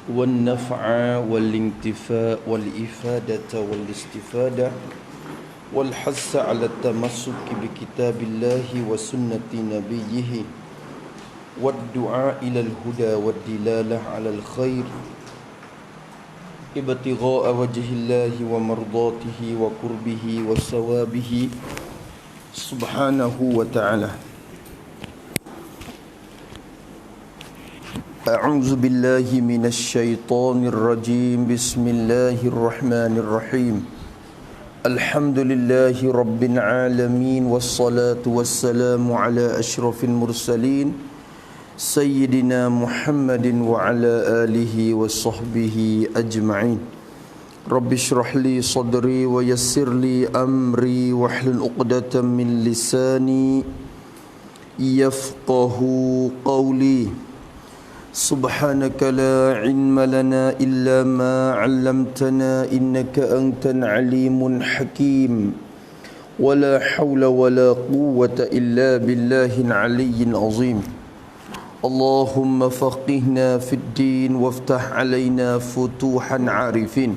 والنفع والانتفاء والإفادة والاستفادة والحث على التمسك بكتاب الله وسنة نبيه والدعاء إلى الهدى والدلالة على الخير ابتغاء وجه الله ومرضاته وقربه وثوابه سبحانه وتعالى. أعوذ بالله من الشيطان الرجيم. بسم الله الرحمن الرحيم. الحمد لله رب العالمين والصلاة والسلام على أشرف المرسلين سيدنا محمد وعلى آله وصحبه أجمعين. رب اشرح لي صدري ويسر لي أمري واحلل عقدة من لساني يفقه قولي. سبحانك لا علم لنا إلا ما علمتنا إنك أنت العليم الحكيم ولا حول ولا قوة إلا بالله العلي العظيم. اللهم فقهنا في الدين وافتح علينا فتوحا عارفين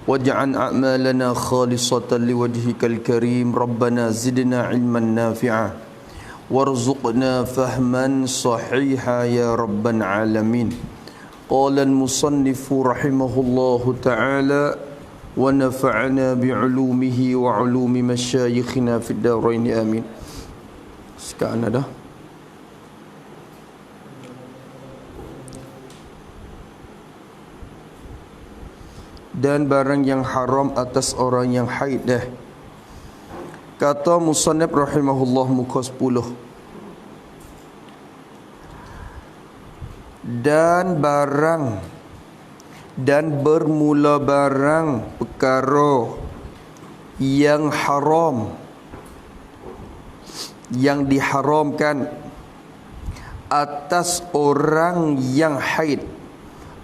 واجعل أعمالنا خالصة لوجهك الكريم. ربنا زدنا علما نافعا وارزقنا فهما صحيحا يا رب العالمين. قال المصنف رحمه الله تعالى ونفعنا بعلومه وعلوم مشايخنا في الدارين آمين. Sekarang dah. Dan barang yang haram atas orang yang haid dah. Kata musannif rahimahullah muka 10. Dan barang dan bermula barang perkara yang haram, yang diharamkan atas orang yang haid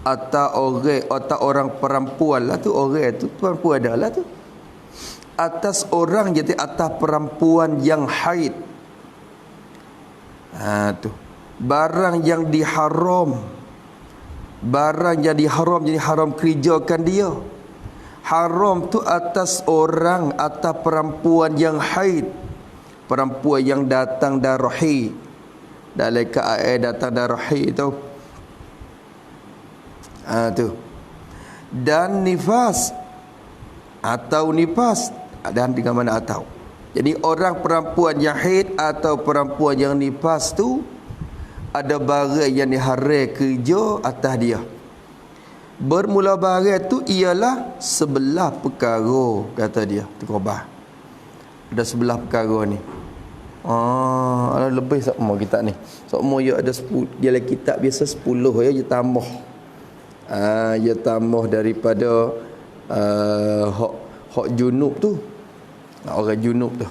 atau orang perempuan lah tu, orang tu perempuan adalah tu, atas orang jadi atas perempuan yang haid. Tu barang yang diharam, barang yang diharam jadi haram kerjakan dia. Haram tu atas orang, atas perempuan yang haid, perempuan yang datang darah haid, dalam keadaan datang darah haid tu. Tu dan nifas atau nifas, dan dengan mana atau. Jadi orang perempuan yang haid atau perempuan yang nifas tu ada barang yang diharam kerja atas dia. Bermula barang tu ialah sebelah perkara, kata dia Tuqabah. Ada sebelah perkara ni. Ada lebih sama kitab ni. Sama ya ada 10. Dia lah kitab biasa 10 ya, dia tambah. Dia tambah daripada hak junub tu. Orang junub tu.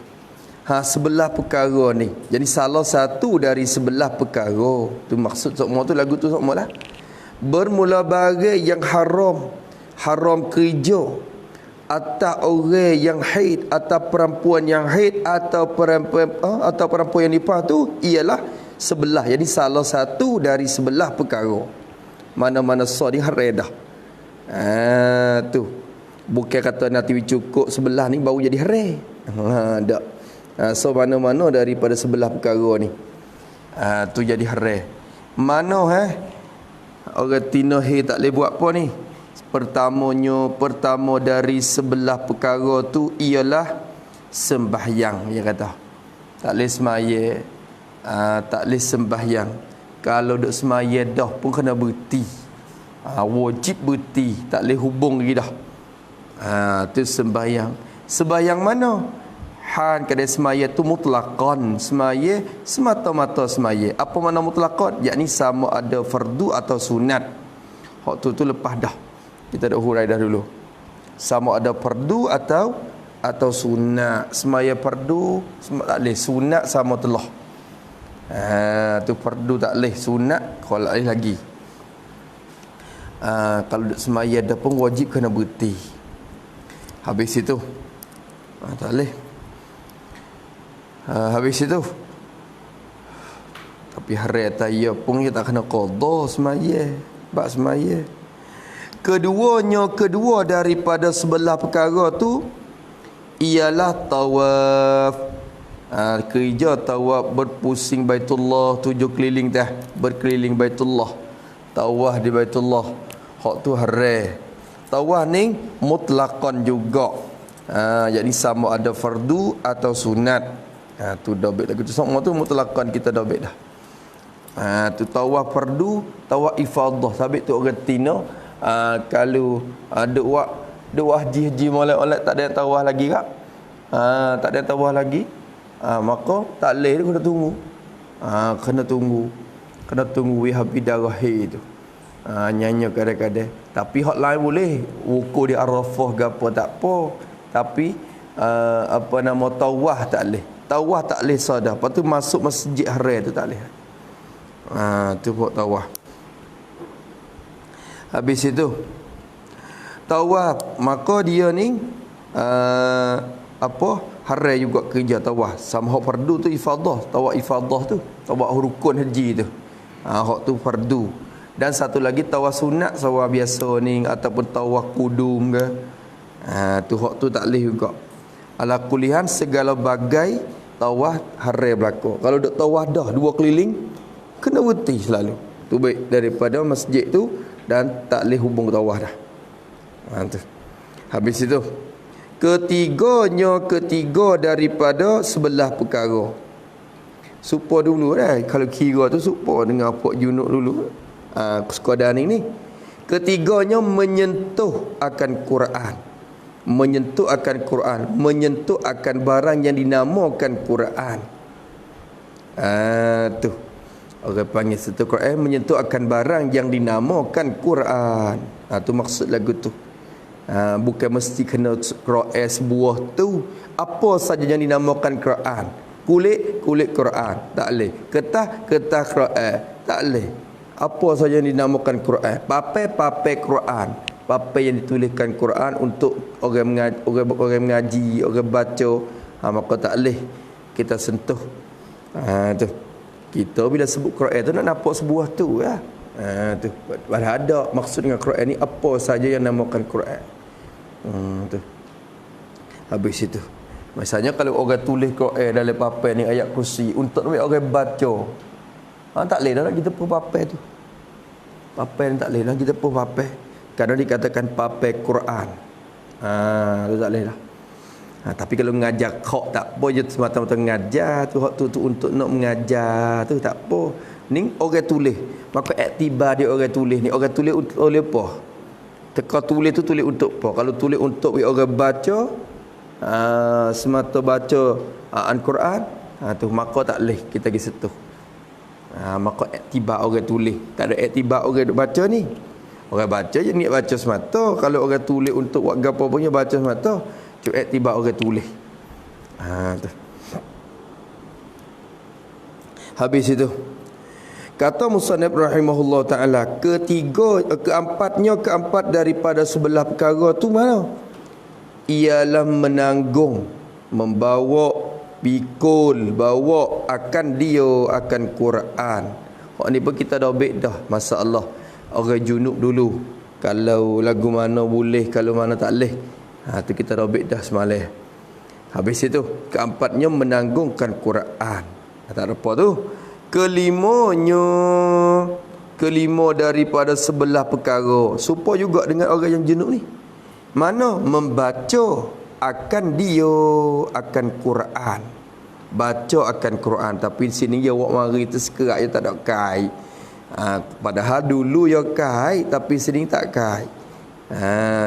Sebelah perkara ni. Jadi salah satu dari sebelah perkara tu maksud semua tu, lagu tu semua lah. Bermula barang yang haram, haram kerja atas orang yang haid, atas perempuan yang haid atau perempuan yang nifas tu ialah sebelah. Jadi salah satu dari sebelah perkara. Mana-mana sah di haram dah. Tu. Bukan kata nanti cukup sebelah ni baru jadi haram. Tak. So mana-mana daripada sebelah perkara ni. Tu jadi haram. Mana orang tina tak boleh buat apa ni? Pertama dari sebelah perkara tu ialah sembahyang, dia kata. Tak boleh semaya, tak boleh sembahyang. Kalau duk semaya dah pun kena berhenti. Wajib berhenti, tak boleh hubung lagi dah. Tu sembahyang. Sembahyang mana? Han kadang semaya tu mutlaqan, semaya semata-mata semaya. Apa makna mutlaqan? Yakni sama ada fardu atau sunat. Hak tu lepas dah. Kita dah hurai dah dulu. Sama ada fardu atau sunat. Semaya fardu tak boleh, sunat sama telah. Tu fardu tak boleh, sunat kalau boleh lagi. Kalau semaya dah pun wajib kena berhenti. Habis itu tak boleh. Habis itu tapi hari taya pun kita tak kena qada semaya, bab semaya. Kedua daripada sebelah perkara tu ialah tawaf. Kerja tawaf berpusing Baitullah 7 keliling dah, berkeliling Baitullah, tawaf di Baitullah. Hak tu haram. Tawaf ni mutlaqan juga. Jadi sama ada fardu atau sunat. Tu dobit lagu tu semua tu mutlaqan kita dobit dah. Tu tawaf fardu, tawaf ifadah. Sabit tu orang Tino kalau duk haji molek-molek tak ada yang tawaf lagi kak. Tak ada yang tawaf lagi. Maka tak leh dia kena tunggu. Kena tunggu wihabi darahi tu. Nyanyi kadang-kadang. Tapi hak lain boleh. Wukuf di Arafah ke apa tak apa. Tapi tawaf tak leh. Tawaf tak leh sadah. Lepas tu masuk masjid haram tu tak leh. Tu buat tawaf. Habis itu tawaf, maka dia ni haram juga kerja tawaf. Sama hak fardu tu ifadah, tawaf ifadah tu, tawaf rukun haji tu. Hak tu fardu. Dan satu lagi tawaf sunat sawah biasa ni ataupun tawaf kudum ke. Tu hak tu tak leh juga. Ala kulihan segala bagai tawaf haram berlaku. Kalau duk tawaf dah 2 keliling kena berhenti selalu. Tu baik daripada masjid tu dan tak leh hubung tawaf dah. Tu. Habis itu ketiga daripada sebelah perkara. Supa dulu dah. Kalau kira tu supa dengan Pok Junuk dulu. Sekadar ni. Ketiganya menyentuh akan Quran. Menyentuh akan Quran. Menyentuh akan barang yang dinamakan Quran. Tu. Orang panggil sentuh Quran, menyentuh akan barang yang dinamakan Quran. Tu maksud lagu tu. Bukan mesti kena Quran sebuah tu. Apa saja yang dinamakan Quran. Kulit Quran, tak leh. Ketah Quran, tak leh. Apa saja yang dinamakan Quran. Papai Quran. Papai yang dituliskan Quran untuk orang mengaji, orang baca. Maka tak leh kita sentuh. Tu. Kita bila sebut Quran tu nak nampak sebuah tu ya. Tu. Ada maksud dengan Quran ni apa saja yang namakan Quran. Tu. Habis itu. Misalnya kalau orang tulis Quran dalam papan ni ayat kursi untuk orang baca. Tak leh dah kita pun papan tu. Papan tak leh dah kita pun papan. Kadang dikatakan papan Quran. Tu tak leh dah. Tapi kalau mengajar kok tak apa je semata-mata mengajar tu hak tu untuk nak mengajar tu tak apa. Ni orang tulis. Maka iktibar dia orang tulis ni. Orang tulis oleh apa? Teka tulis tu tulis untuk apa? Kalau tulis untuk orang baca semata baca Al-Quran tu maka tak leh kita pergi sentuh. Maka iktibar orang tulis. Tak ada iktibar orang baca ni. Orang baca je niat baca semata. Kalau orang tulis untuk buat gapo punya baca semata. Cuma iktibar orang tulis. Tu. Habis itu kata musannif rahimahullah taala, keempat daripada sebelah perkara tu mana? Ialah menanggung, membawa, pikul, bawa akan Quran. Hak ni pun kita dah baik dah, masalah orang junub dulu. Kalau lagu mana boleh, kalau mana tak boleh. Tu kita robek dah semalam. Habis itu keempatnya menanggungkan Quran. Tak ada apa tu. Kelima daripada sebelah perkara. Supaya juga dengan orang yang junub ni. Mana membaca akan Quran. Baca akan Quran. Tapi di sini dia awak mari tersekerak dia tak ada kait. Padahal dulu ya kait tapi sini tak kait.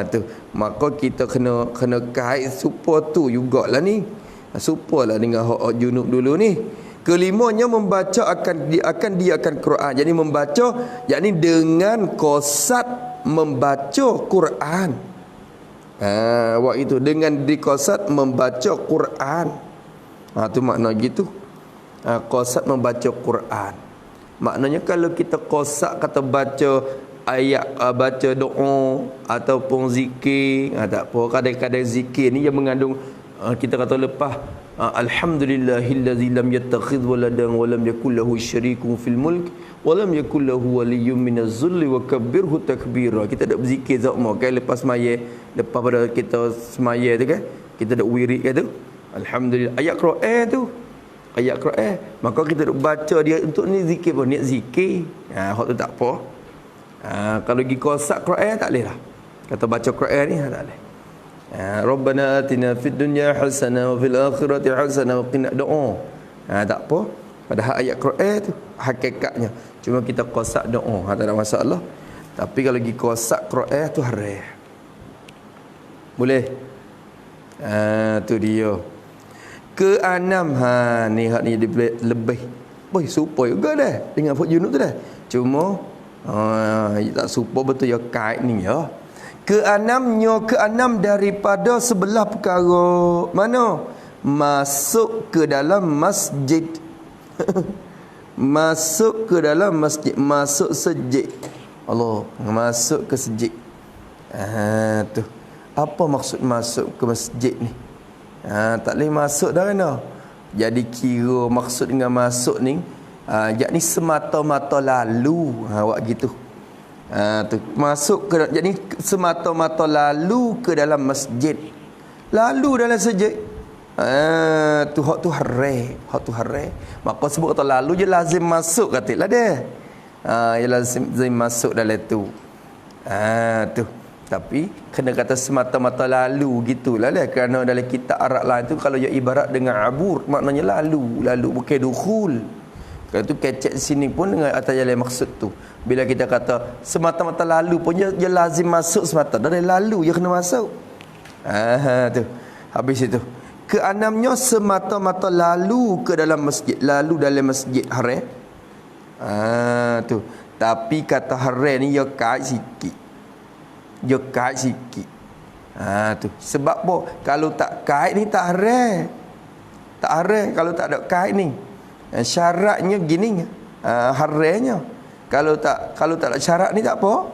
Tu maka kita kena kait supaya tu jugalah ni. Supalah dengan hak junub dulu ni. Kelimanya membaca akan Quran. Jadi membaca yakni dengan qasad membaca Quran. Waktu itu dengan diqasad membaca Quran. Tu makna gitu. Qasad membaca Quran. Maknanya kalau kita qasad kata baca ayat, baca doa ataupun zikir, tak apa, kadang-kadang zikir ni yang mengandung Kita kata lepas alhamdulillahillazi lam yattakhidh waladan wa lam yakul lahu syarikun fil mulk wa lam yakul lahu waliyyun minaz zulli wa kabbirhu takbira. Kita dak berzikir zakma kan lepas semaya, lepas pada kita semaya tu kan, kita dak wirid kan tu. Alhamdulillah ayat Quran tu. Ayat Quran. Maka kita dak baca dia untuk ni zikir pun, niat zikir. Hak tu tak apa. Kalau pergi kosak Quran tak boleh lah. Kata baca Quran ni tak boleh. Rabbana atina fid dunya hasanah wa fil akhirati hasanah wa qina doa. Tak apa. Padahal ayat Quran tu hakikatnya cuma kita qasak doa. Tak ada masalah. Tapi kalau pergi qasak Quran tu haram. Boleh? Tu dia. Keenam ni hak ni lebih. Boy supaya juga dah dengan Fuk Junub tu dah. Cuma tak supaya betul ya kait ni ya. Keenam daripada sebelah perkara mana? Masuk ke dalam masjid. Masuk ke dalam masjid, masuk sejid. Allah, masuk ke sejid. Tu. Apa maksud masuk ke masjid ni? Tak boleh masuk dah kena. Jadi kira maksud dengan masuk ni yakni semata-mata lalu. Awak gitu. Tu masuk ke, jadi semata-mata lalu ke dalam masjid. Lalu dalam masjid. Tu hak tu haram, hak tu haram. Maka sebut kata lalu je lazim masuk katalah dia. Ya lazim masuk dalam tu. Tu. Tapi kena kata semata-mata lalu gitulah lah, kerana dalam kitab Arab lain tu kalau ia ibarat dengan abur maknanya lalu bukan dukhul. Kalau tu kecek sini pun dengan atas jalan maksud tu. Bila kita kata semata-mata lalu pun dia lazim masuk semata. Dari lalu dia kena masuk. Tu. Habis itu. Keenamnya semata-mata lalu ke dalam masjid. Lalu dalam masjid haram. Tu. Tapi kata haram ni dia kait sikit. Dia kait sikit. Tu. Sebab apa? Kalau tak kait ni tak haram. Tak haram kalau tak ada kait ni. Syaratnya gini, haramnya. Kalau tak ada syarat ni tak apa.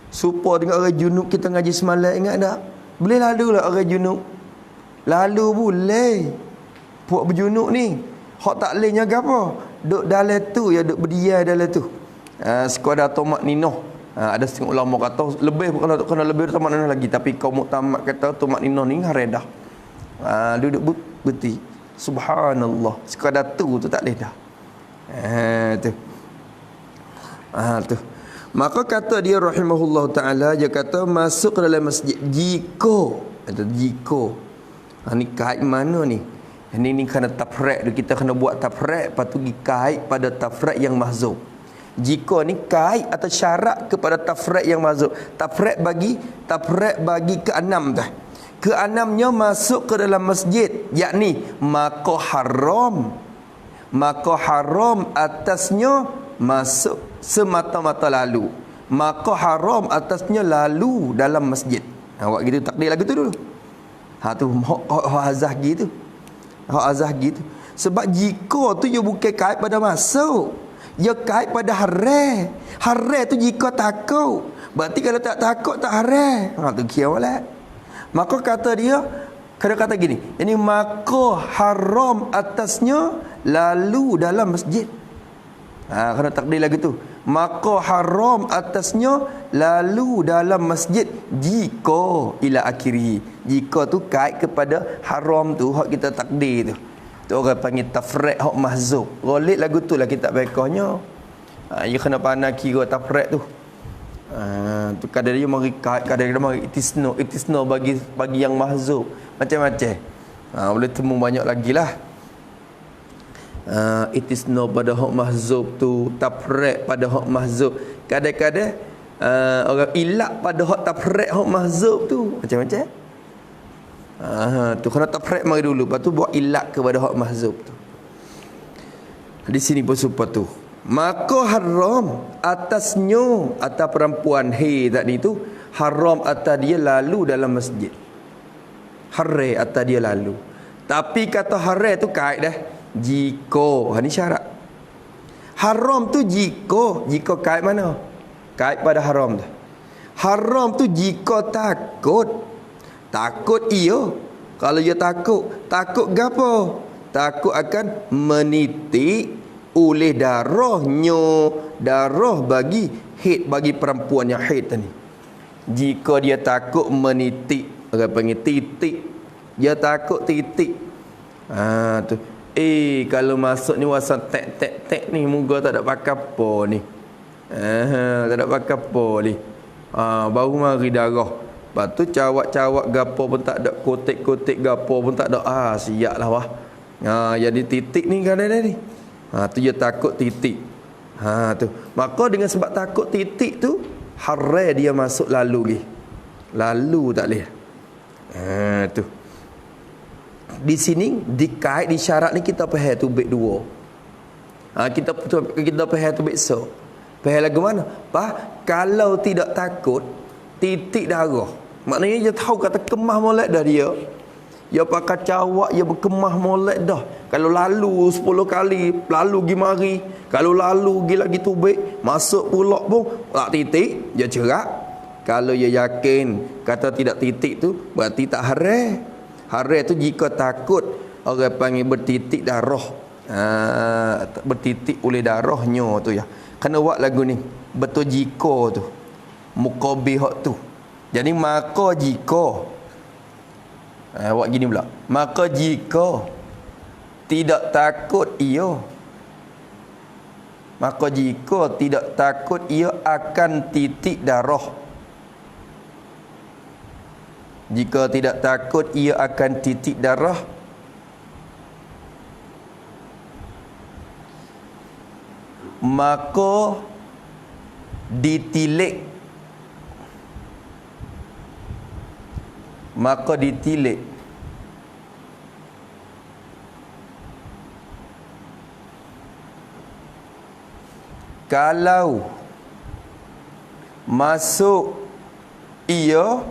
Supaya dengan orang junub kita ngaji semalam, ingat tak? Boleh lalu lah orang junub. Lalu boleh. Puak berjunub ni hak tak boleh jaga apa? Duk dalam tu ya, duk berdiam dalam tu. Sekadar tomak ninoh. Ada setengah ulama kata lebih, kena lebih tomak ninoh lagi, tapi kaum muktamad kata tomak ninoh ni haram dah. Duduk beti. Subhanallah. Sekadar tu tak boleh dah. Tu. Tu. Maka kata dia rahimahullah ta'ala, dia kata masuk ke dalam masjid jika ni kait mana ni? Ini kena tafrek, kita kena buat tafrek, lepas tu kait pada tafrek yang mahzub. Jika ni kait atau syarat kepada tafrek yang mahzub. Tafrek bagi keenam dah. Keenamnya masuk ke dalam masjid, yakni maka haram atasnya masuk semata-mata lalu. Maka haram atasnya lalu dalam masjid. Awak gitu takdir lagu tu dulu. Tu hak azah gitu. Hak azah gitu. Sebab jika tu dia bukan kait pada masuk, dia kait pada haram. Haram tu jika takut. Berarti kalau tak takut tak haram. Tu kira wala. Maka kata dia, kata gini, ini maka haram atasnya lalu dalam masjid. Kena takdir lagi tu. Maka haram atasnya lalu dalam masjid jika ila akhiri. Jika tu kait kepada haram tu, hak kita takdir tu. Tu orang panggil tafrek hak mahzub. Rolik lagu tu lah kitab bekahnya. Dia kena pandai kira tafrek tu. Tu kadang dia mari kait, kadang dia mari itisno bagi yang mahzub. Macam-macam. Boleh temu banyak lagi lah. Itisno pada hak mahzub tu, tafrek pada hak mahzub. Kadang-kadang orang ilak pada hak tafrek hak mahzub tu. Macam-macam. Tu kena tafrek mari dulu, lepas tu buat ilak kepada hak mahzub tu. Di sini pun supaya tu. Maka haram atasnya, atas perempuan tadi tu, haram atas dia lalu dalam masjid. Haram atas dia lalu. Tapi kata haram tu kait dah. Jika, ni syarat. Haram tu jika kait mana? Kait pada haram tu. Haram tu jika takut. Takut iya. Kalau dia takut gapo? Takut akan menitik oleh darah bagi haid, bagi perempuan yang haid tadi. Jika dia takut menitik, orang panggil titik, dia takut titik. Tu. Kalau masuk ni wasan tek ni muka tak ada pakai apa ni. Tak ada pakai apa ni. Baru mari darah. Lepas tu cawak-cawak gapo pun tak ada, kotek-kotek gapo pun tak ada. Siaplah wah. Jadi titik ni kan ada ni. Tu dia takut titik. Tu. Maka dengan sebab takut titik tu, haram dia masuk lalu Lalu tak boleh. Tu. Di sini dikait di syarat ni kita faham tu baik dua. Kita faham tu baik so. Faham lagu mana? Kalau tidak takut titik darah, maknanya dia tahu kata kemah molek dah dia. Dia pakai cawak, dia berkemah molek dah. Kalau lalu 10 kali, lalu gi mari. Kalau lalu gi lagi tubik, masuk pulak pun tak titik, dia cerak. Kalau dia yakin kata tidak titik tu, berarti tak haram. Haram tu jika takut, orang panggil bertitik darah. Bertitik oleh darahnya tu ya. Kena buat lagu ni. Betul jika tu. Muqabih tu. Jadi maka jika buat gini pula. Maka jika tidak takut ia, maka jika tidak takut ia akan titik darah. Jika tidak takut ia akan titik darah, maka ditilik. Kalau masuk ia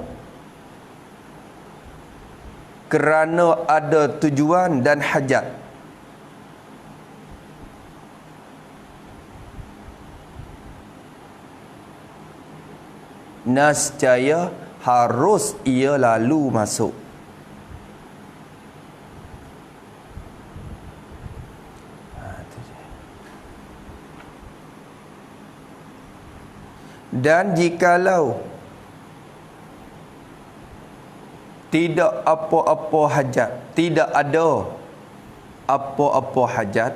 kerana ada tujuan dan hajat, nescaya harus ia lalu masuk. Dan jikalau tidak apa-apa hajat, tidak ada apa-apa hajat,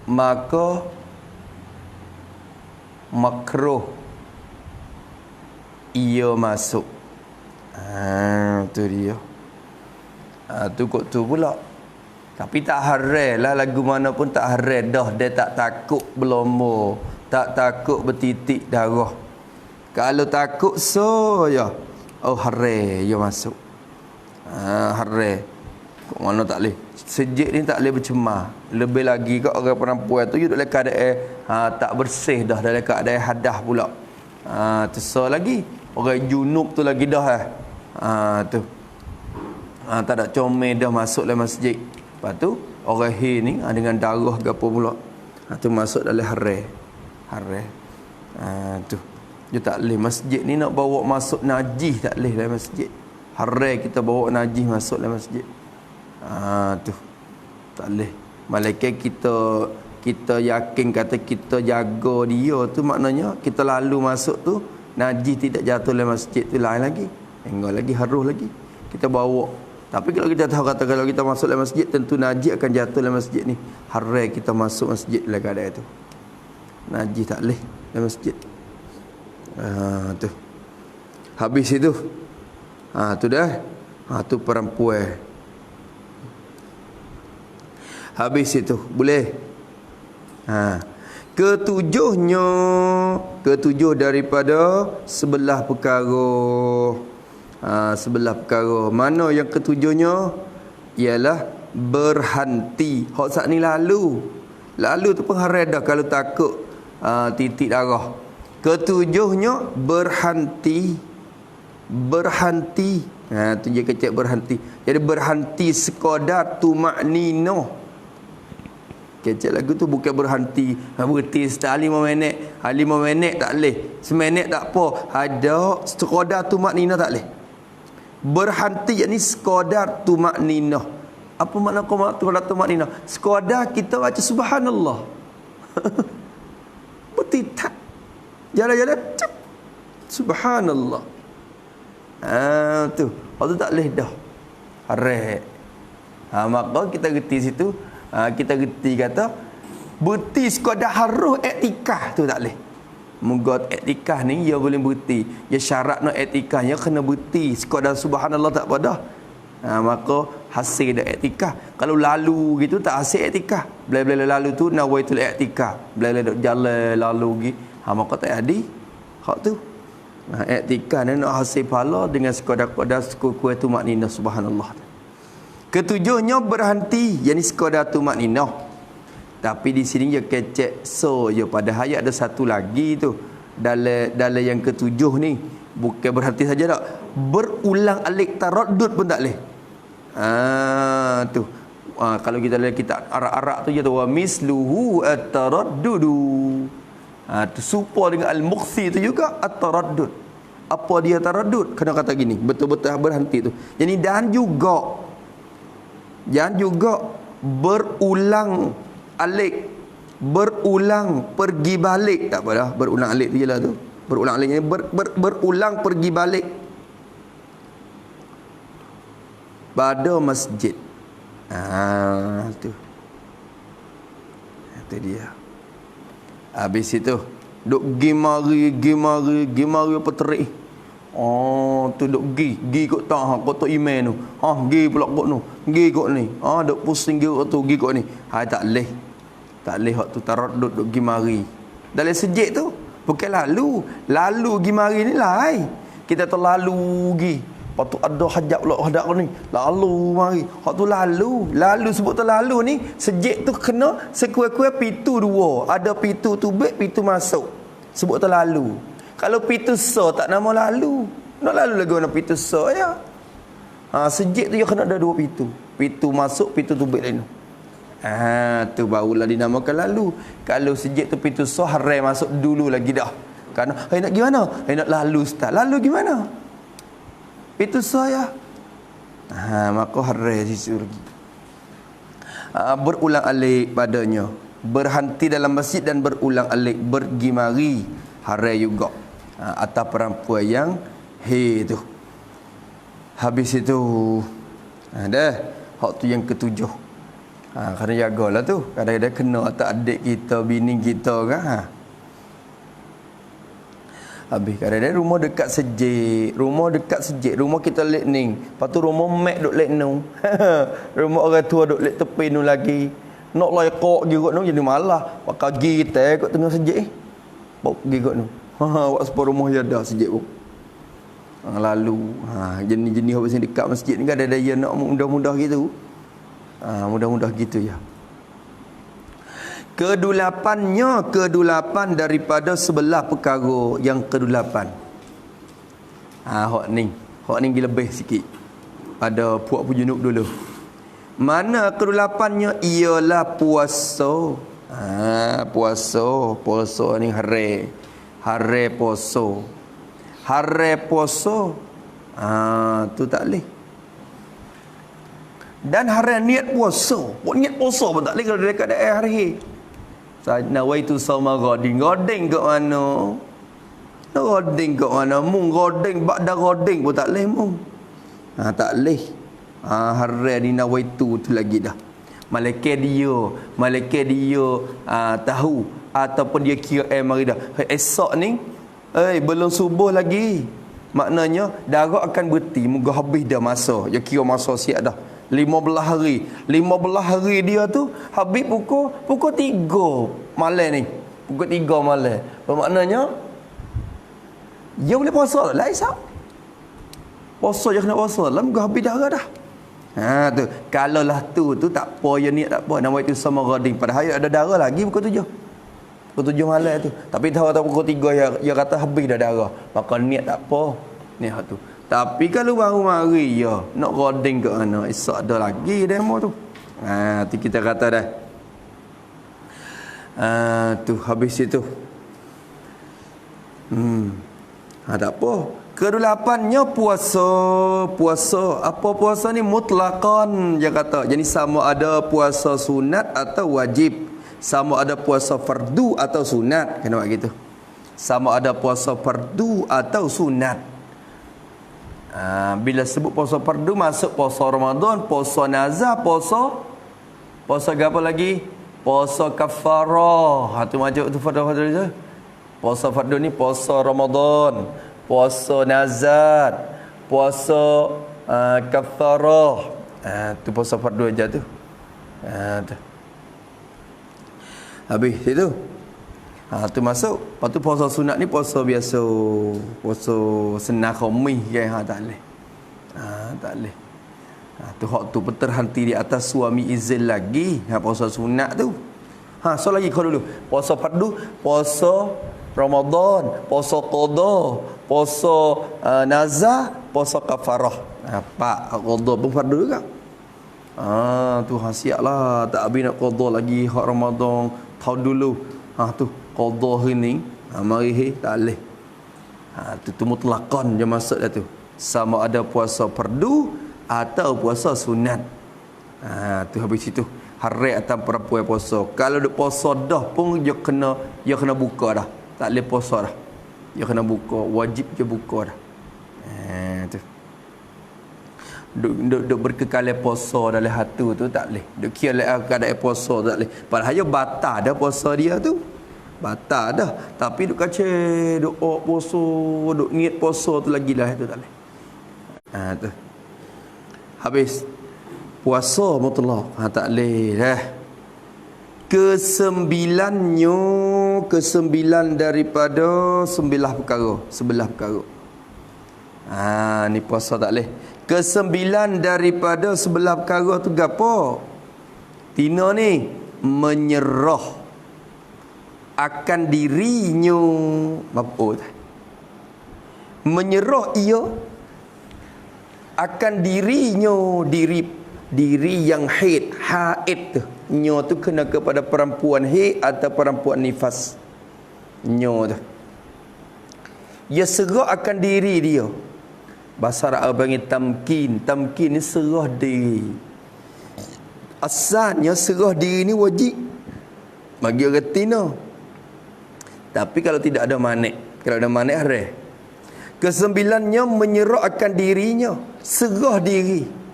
maka makruh ia masuk. Tu dia. Tu kok tu pula. Tapi tak haram lah, lagu mana pun tak haram dah. Dia tak takut berlomba, tak takut bertitik darah. Kalau takut so ya, haram ia masuk. Haram. Kok mana tak boleh. Sejik ni tak boleh bercemar. Lebih lagi kat orang perempuan tu duduk dalam keadaan tak bersih dah, dalam keadaan hadas pula. Tu so lagi. Orang junub tu lagi dah tu. Tak ada comel dah masuk dalam masjid. Lepas tu orang ni dengan darah gapo pula. Tu masuk dalam haram. Tu. Dia tak boleh masjid ni nak bawa masuk najis, tak boleh dalam masjid. Haram kita bawa najis masuk dalam masjid. Tu. Tak boleh. Malaikat kita yakin kata kita jaga dia tu, maknanya kita lalu masuk tu najis tidak jatuh dalam masjid tu lain lagi. Enggak lagi haruh lagi. Kita bawa. Tapi kalau kita tahu kata kalau kita masuk dalam masjid tentu najis akan jatuh dalam masjid ni. Haram kita masuk masjid dalam keadaan tu. Najis tak boleh dalam masjid. Tu. Habis itu. Tu dah. Tu perempuan. Habis itu boleh. Ketujuh daripada sebelah perkara. Sebelah perkara. Mana yang ketujuhnya? Ialah berhenti. Hak saat ni lalu tu pun haram dah kalau takut titik darah. Ketujuhnya berhenti. Tu dia kecek berhenti. Jadi berhenti sekadar tumakninah. Kecek lagu tu bukan berhenti sekali 5 minit. 5 minit tak boleh. Seminit tak apa. Ada sekadar tumak nina tak boleh. Berhenti yakni sekadar tumak nina. Apa makna tumak nina? Sekadar kita baca subhanallah. Berhenti tak. Jalan-jalan cep. Subhanallah. Tu. Kalau tu tak boleh dah. Harap. Maka kita reti situ. Kita reti kata berhenti sekadar harus etikah tu tak boleh. Moga etikah ni dia boleh berhenti. Ya syarat nak etikahnya kena berhenti sekadar subhanallah tak pada. Maka hasil dah etikah. Kalau lalu gitu tak hasil etikah. Bila-bila lalu tu nawaitul etikah. Bila-bila jalan lalu gi. Maka tak ada hak tu. Etikah ni nak hasil pahala dengan sekadar-kadar kuat tu maknina subhanallah. Ketujuhnya berhenti, yakni sekadar tumak ninah. Tapi di sini dia kecek so je. Padahal ayat ada satu lagi tu. Dalam yang ketujuh ni bukan berhenti saja tak. Berulang alik taraddud pun tak boleh. Tu. Kalau kita lihat kitab Arak-Arak tu je tu wa misluhu at-taraddudu. Tu serupa dengan al-muqsi tu juga at-taraddud. Apa dia taraddud? Kena kata gini, betul-betul berhenti tu. Jadi dan juga berulang alik, berulang pergi balik. Tak apa dah, berulang alik tu je lah tu. Berulang alik ni berulang pergi balik pada masjid. Tu. Itu dia. Habis itu duk gimari apa terik. Tu duk gi kot tah kotak email tu. Gi pula kot tu. Gi kot ni. Duk pusing gi kot ni. Tak leh. Tak leh hak tu taraddud duk gimari. Dalam sejik tu bukan lalu. Lalu gimari ni lai. Kita terlalu gi. Lepas tu ada hajat pula hadap ni. Lalu mari. Hak tu lalu. Lalu sebut tu lalu ni sejik tu kena sekuat-kuat pintu dua. Ada pintu tu baik, pintu masuk. Sebut tu lalu. Kalau pintu so tak nama lalu. Nak lalu lagi mana pintu so ya. Sejik tu dia kena ada dua pintu. Pintu masuk, pintu tubik lain. Tu barulah dinamakan lalu. Kalau sejik tu pintu so harai masuk dulu lagi dah. Kerana nak gimana? Nak lalu start. Lalu gimana? Pintu so ya. Maka harai sisi lagi. Berulang alik padanya. Berhenti dalam masjid dan berulang alik. Bergimari. Harai juga. Atas perempuan yang tu. Habis itu dah hak tu yang ketujuh. Kena jagalah tu. Kadang-kadang kena atas adik kita, bini kita kan. Habis kadang-kadang rumah dekat sejik. Rumah kita lek ning. Lepas tu rumah mek duk lek nu. Rumah orang tua duk lek tepi nu lagi. Nak laikok juga nu jadi malah. Pakai gitar kat tengah sejik. Bawa pergi kat nu. Awak sepuluh rumah je dah sejik pun. Lalu jenis-jenis orang dekat masjid ni kan ada daya nak mudah-mudah gitu. Mudah-mudah gitu ya. Kedulapan daripada sebelah perkara yang kedulapan. Hak ni lebih sikit pada puak junub dulu. Mana kedulapannya ialah puasa. Puasa ni hari poso. Tu tak boleh. Dan hari niat puasa. Niat puasa pun tak boleh kalau dekat daerah hari. Nawaitu sauma ghadin. Ghadin kat mana? Ghadin kat mana? Mung ghadin, ba'da ghadin pun tak boleh mung. Tak boleh. Hari ni nawaitu tu lagi dah. Malaikat dia tahu ataupun dia kira mari dah. Esok ni belum subuh lagi. Maknanya darah akan berhenti. Moga habis dah masa. Dia kira masa siap dah. 15 hari. 15 hari dia tu habis pukul 3 malam ni. Pukul 3 malam. Bermaknanya dia boleh puasa lah Isyak. Puasa je kena puasa. Lah moga habis darah dah. Tu. Kalau lah tu tak apa ya niat tak apa. Nama itu sama ghadin. Padahal ada darah lagi pukul 7. Pukul 7 malam tu. Tapi tahu pukul 3 dia kata habis dah darah. Maka niat tak apa. Niat tu. Tapi kalau baru mari ya nak ghadin ke mana? Esok ada lagi demo tu. Tu kita kata dah. Tu habis itu. Tak apa. Kedelapannya puasa. Puasa. Apa puasa ni? Mutlaqan. Dia kata. Jadi sama ada puasa sunat atau wajib. Sama ada puasa fardu atau sunat. Kena buat gitu. Sama ada puasa fardu atau sunat. Bila sebut puasa fardu, masuk puasa Ramadan, puasa nazar, puasa apa lagi? Puasa kafarah. Tu macam tu fardu tu. Puasa fardu ni puasa Ramadan, puasa nazar, puasa kafarah. Tu puasa fardu aja tu. Tu. Habis itu. Tu masuk. Lepas tu puasa sunat ni puasa biasa. Puasa senang khamis kan. Tak boleh. Tak boleh. Tu hak tu terhenti di atas suami izin lagi. Puasa sunat tu. So lagi kau dulu. Puasa fardu, puasa Ramadan, puasa qada, puasa nazar, puasa kafarah. Pak qada pun fardu juga. Tu siaplah. Tak habis nak qada lagi hak Ramadan tahun dulu. Tu qada hari ni. Mari tak boleh. Tu mutlaqan je masuk dah tu. Sama ada puasa fardu atau puasa sunat. Tu habis itu hari atas perempuan puasa. Kalau duk puasa dah pun dia kena buka dah. Tak boleh puasa dah. Dia kena buka, wajib je buka dah. Tu. Duk berkekalan puasa dalam hati tu tak boleh. Duk kira keadaan puasa tak boleh. Padahal dia batal dah puasa dia tu. Batal dah. Tapi duk kacau, duk puasa, duk niat puasa tu lagi lah, itu tak boleh. Tu. Habis puasa mutlak. Tak boleh dah. Kesembilan daripada sebelah perkara. Ni puasa tak boleh. Kesembilan daripada sebelah perkara tu gapo? Tina ni menyerah akan dirinya. Menyerah ia akan dirinya, diri yang haid tu. Nyo tu kena kepada perempuan haid atau perempuan nifas. Nyo tu. Ia serah akan diri dia. Bahasa Arab panggil tamkin. Tamkin ni serah diri. Asalnya serah diri ni wajib bagi orang tina. Tapi kalau tidak ada manik, kalau ada manik haram. Kesembilannya menyerah akan dirinya, serah diri.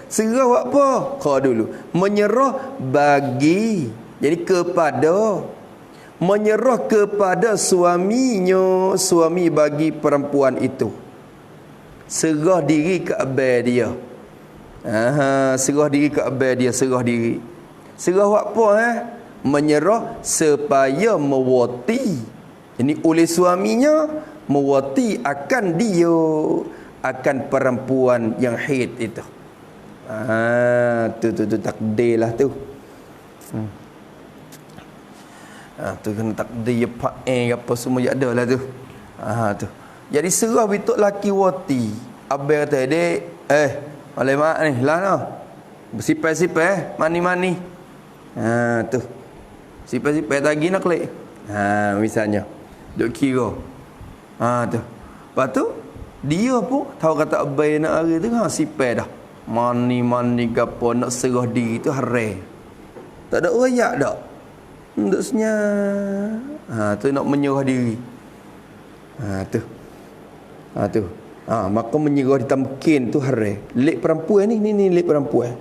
Serah apa? Kau dulu. Menyerah bagi. Jadi kepada. Menyerah kepada suaminya. Suami bagi perempuan itu. Serah diri ke abang dia. Serah diri ke abang dia. Serah diri. Serah apa? Menyerah supaya mewati. Ini oleh suaminya. Mewati akan dia. Akan perempuan yang haid itu. Tu takdir lah tu. Tu kena takdir pak apa semua yang ada lah tu. Tu. Jadi serah bituk laki wati. Abang kata, dek, oleh mak ni, lah no. Bersipai-sipai, mani-mani. Tu. Sipai-sipai lagi nak klik. Misalnya. Duk kira. Tu. Lepas tu, dia pun tahu kata abai nak hari tu sipai dah. Mani gapo nak serah diri tu haram. Tak ada royak dak. Duk senyap. Tu nak menyerah diri. Tu. Tu. Maka menyerah di tamkin tu haram. Lek perempuan ni lek perempuan.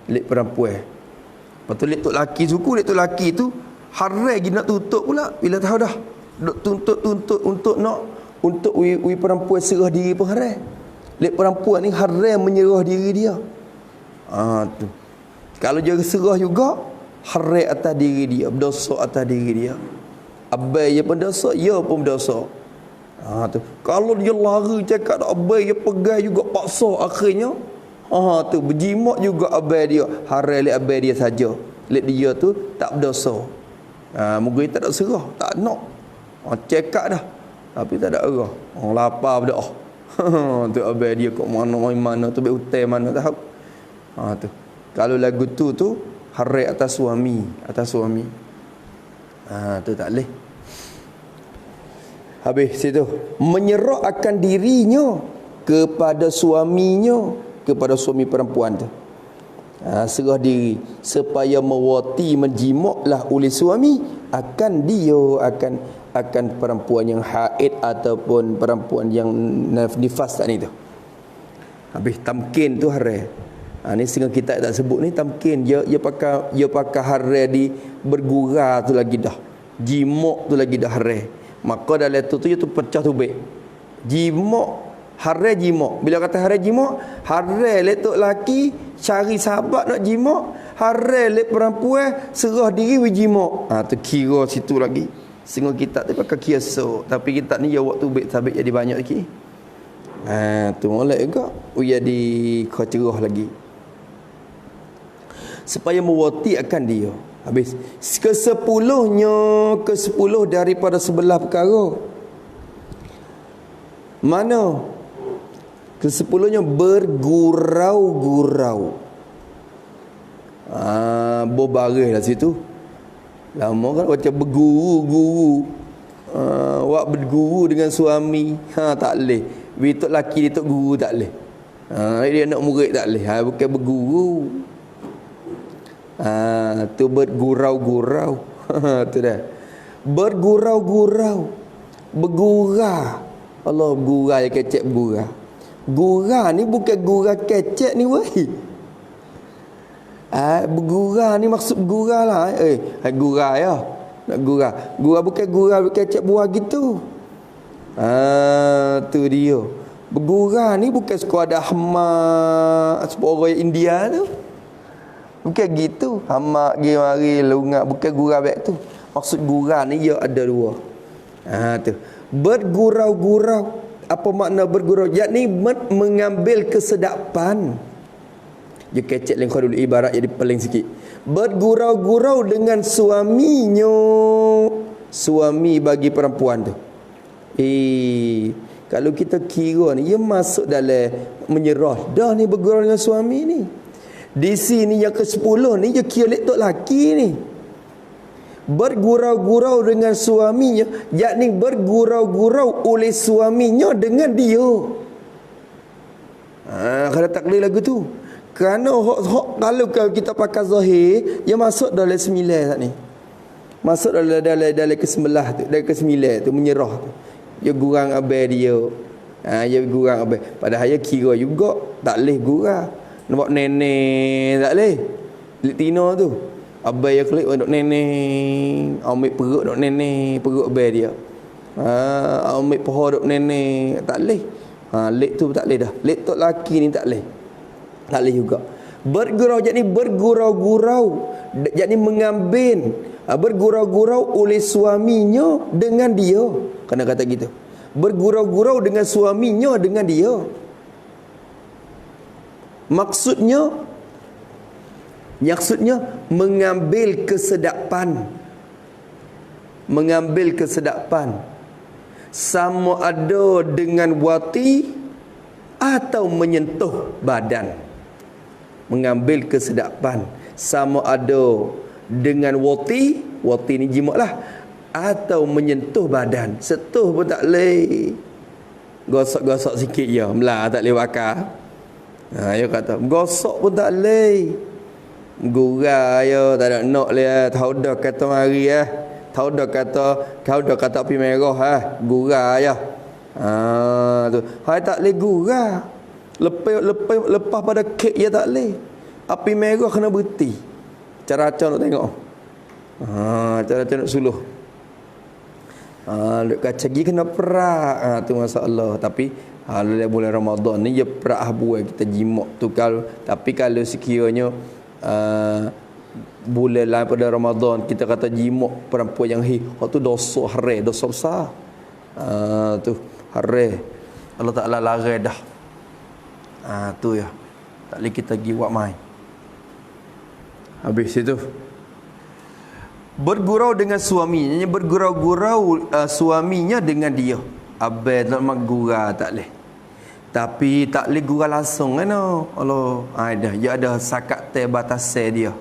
Lek perempuan. Lepas tu lek tok laki suku, lek tok laki tu haram lagi nak tutup pula bila tahu dah. Duk tuntut untuk nak untuk perempuan serah diri pun haram. Lek perempuan ni haram menyerah diri dia. Tu. Kalau dia serah juga haram atas diri dia, berdosa atas diri dia. Abai dia pun dosa, dia pun berdosa. Tu. Kalau dia lari cakap abai dia pegang juga paksa akhirnya. Tu berjimat juga abai dia. Haram lek abai dia saja. Lek dia tu tak berdosa. Moga dia tak ada serah, tak nak. Cakap dah. Tapi tak ada arah. Lapar berdoa. Tu abang dia kat mana tu baik hotel mana tahu. Tu. Kalau lagu tu haram atas suami, Tu tak boleh. Habis situ, menyerah akan dirinya kepada suaminya, kepada suami perempuan tu. Serah diri supaya mewati menjimaklah oleh suami akan dia, akan perempuan yang haid ataupun perempuan yang nifas tadi tu. Habis tamkin tu haram. Ni sehingga kita tak sebut ni tamkin, dia pakai haram di bergurau tu lagi dah. Jimak tu lagi dah haram. Maka dalam tu dia tu pecah tubik. Jimak haram jimak. Bila kata haram jimak, haram letok laki cari sahabat nak jimak, haram le perempuan serah diri berjimak. Tu kira situ lagi. Sehingga kita tu pakai kiasuk, tapi kita ni ya waktu tubik sabit jadi banyak lagi. Tu molek juga. Jadi cerah lagi. Supaya mewati akan dia. Habis ke-10 daripada 11 perkara. Mana? Ke-10 bergurau-gurau. Berbaris lah situ. Lama kan macam berguru-guru. Wak berguru dengan suami. Tak boleh. Bituk laki dia tok guru tak boleh. Dia nak murid tak boleh. Bukan berguru. Tu bergurau-gurau. Tu dah. Bergurau-gurau. Bergurau. Allah gurau yang kecek bergurau. Gurau ni bukan gurau kecek ni weh. Bergurau ni maksud bergurau lah. Gurau ya. Nak gurau. Gurau bukan gurau kecek buah gitu. Tu dia. Bergurau ni bukan sekadar hama orang India tu. Bukan gitu. Hama pergi mari lungat. Bukan gurau baik tu. Maksud gurau ni dia ada dua. Tu. Bergurau-gurau. Apa makna bergurau? Yakni mengambil kesedapan. Dia kecek lengkau dulu ibarat jadi paling sikit. Bergurau-gurau dengan suaminya. Suami bagi perempuan tu. Kalau kita kira ni, dia masuk dalam menyerah. Dah ni bergurau dengan suami ni. Di sini yang ke-10 ni, dia kira letak laki ni. Bergurau-gurau dengan suaminya, yakni bergurau-gurau oleh suaminya dengan dia. Kalau tak boleh lagu tu. Kerana kalau kita pakai zahir, dia masuk dalam 9 tak ni. Masuk dalam ke-11 tu, dalam ke-9 tu menyerah tu. Dia gurang abai dia. Dia gurang abai. Padahal dia kira juga tak boleh gurang. Nampak nenek tak boleh. Tino tu. Abai yang klik duk nenek. Ambil perut duk nenek, perut abai dia. Ambil paha duk nenek, tak boleh. Lek tu tak boleh dah. Lek tok laki ni tak boleh. Tak boleh juga. Bergurau yakni bergurau-gurau, yakni mengambil bergurau-gurau oleh suaminya dengan dia. Kena kata gitu. Bergurau-gurau dengan suaminya dengan dia. Maksudnya mengambil kesedapan. Mengambil kesedapan. Sama ada dengan wati atau menyentuh badan. Mengambil kesedapan. Sama ada dengan wati ni jimat lah. Atau menyentuh badan. Setuh pun tak boleh. Gosok-gosok sikit je. Melah tak boleh bakar. Dia kata gosok pun tak boleh. Gurau ya, tak ada nak lah. Tahu dah kata mari Tahu dah kata api merah gurau ya. Tu. Hai tak boleh gurau. Lepas pada kek ya tak boleh. Api merah kena berhenti. Cara-cara nak tengok. Cara-cara nak suluh. Duk kaca gigi kena perak. Tu masalah. Tapi dalam bulan Ramadan ni dia perak buat kita jimat tu tapi kalau sekiranya bulan lain pada Ramadan kita kata jimat perempuan yang tu dosa haram, dosa besar. Tu haram. Allah Taala larang dah. Tu ya. Tak boleh kita pergi buat main. Habis itu bergurau dengan suaminya, bergurau-gurau suaminya dengan dia. Abai nak gurau tak boleh. Tapi tak boleh gurau langsung kan. Allah. Dah dia ada sakat batasan dia.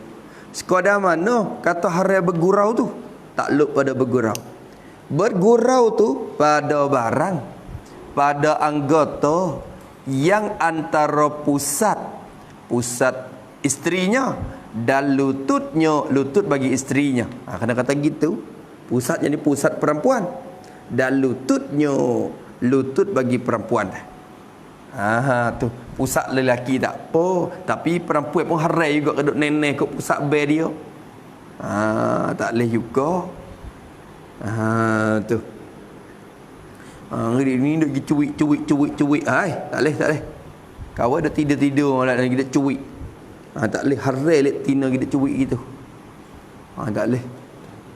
Sekadar mana kata haram bergurau tu. takluk pada bergurau. Bergurau tu pada barang, pada anggota yang antara pusat isterinya dan lutut bagi isterinya. Kena kata gitu. Pusat jadi pusat perempuan dan lutut bagi perempuan. Tu pusat lelaki tak apa, tapi perempuan pun harai juga keduk nenek kat pusat bel dia. Tak boleh juga. Tu. Ni duk pergi cuik. Tak boleh. Kawan dah tidur malah lagi dak cuik. Tak boleh harai lek tina kita cuik gitu. Tak boleh.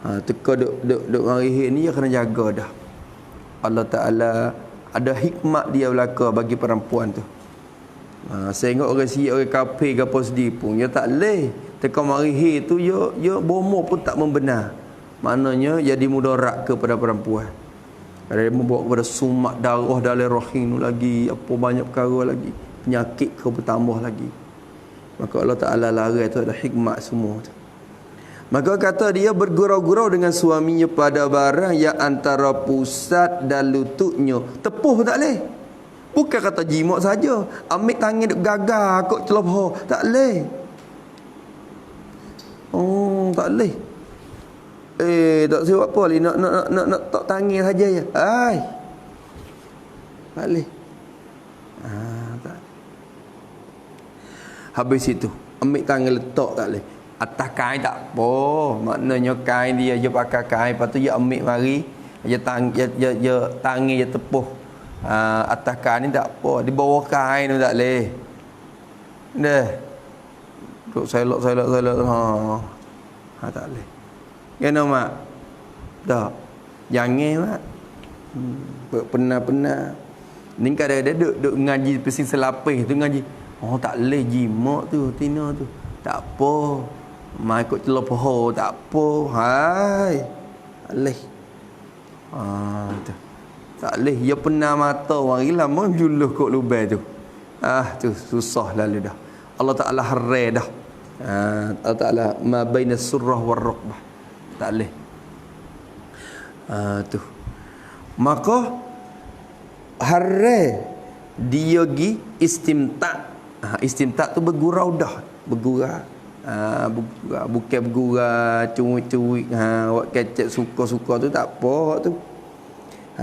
Teka duk hari ni dia kena jaga dah. Allah Taala ada hikmat dia belaka bagi perempuan tu. Saya tengok orang siap orang kafir ke apa sedih pun dia tak boleh. Teka mari tu dia bomo pun tak membenar. Maknanya jadi mudarat kepada perempuan. Ada yang membawa kepada sumak darah dalam rahim tu lagi, apa banyak perkara lagi, penyakit kau bertambah lagi. Maka Allah Taala larang tu ada hikmat semua tu. Maka kata dia bergurau-gurau dengan suaminya pada barang yang antara pusat dan lututnya. Tepuh tak boleh. Bukan kata jimat saja. Ambil tangan duk gagal kok celoboh. Tak boleh. Tak boleh. Tak sebab apa ni nak tok tangan saja ya. Tak boleh. Tak. Habis itu ambil tangan letak tak boleh. Atas kain tak apa. Maknanya kain dia pakai kain, lepas tu dia ambil mari, dia tangan dia tepuh. Atas kain ni tak apa. Di bawah kain tu tak boleh. Dah. Duk selok. Tak boleh. Kena mak? Tak. Jangan mak. Pernah. Ni kadang-kadang duk ngaji pesing selapis tu ngaji. Tak boleh jimat tu, tina tu. Tak apa. Mai ikut celah pohon tak apa. Tak boleh. Tu. Tak boleh. Dia pernah mata mari lama juluh kok lubang tu. Tu susah lalu dah. Allah Taala harai dah. Allah Taala ma baina surrah war rukbah. Tak boleh. Tu. Maka harai dia gi istimta'. Istimta' tu bergurau dah. Bergurau. Bukan bergurau cuik-cuik awak kecek suka-suka tu tak apa tu.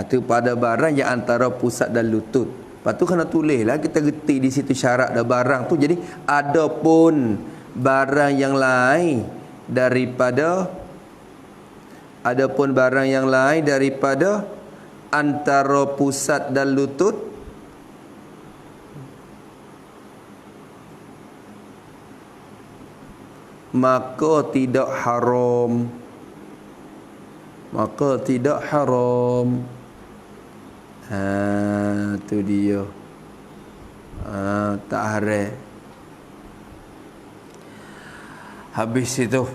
Tu pada barang yang antara pusat dan lutut. Lepas tu kena tulislah kita reti di situ syarat dah barang tu. Jadi adapun barang yang lain daripada antara pusat dan lutut, maka tidak haram. Tu dia. Tak haram. Habis itu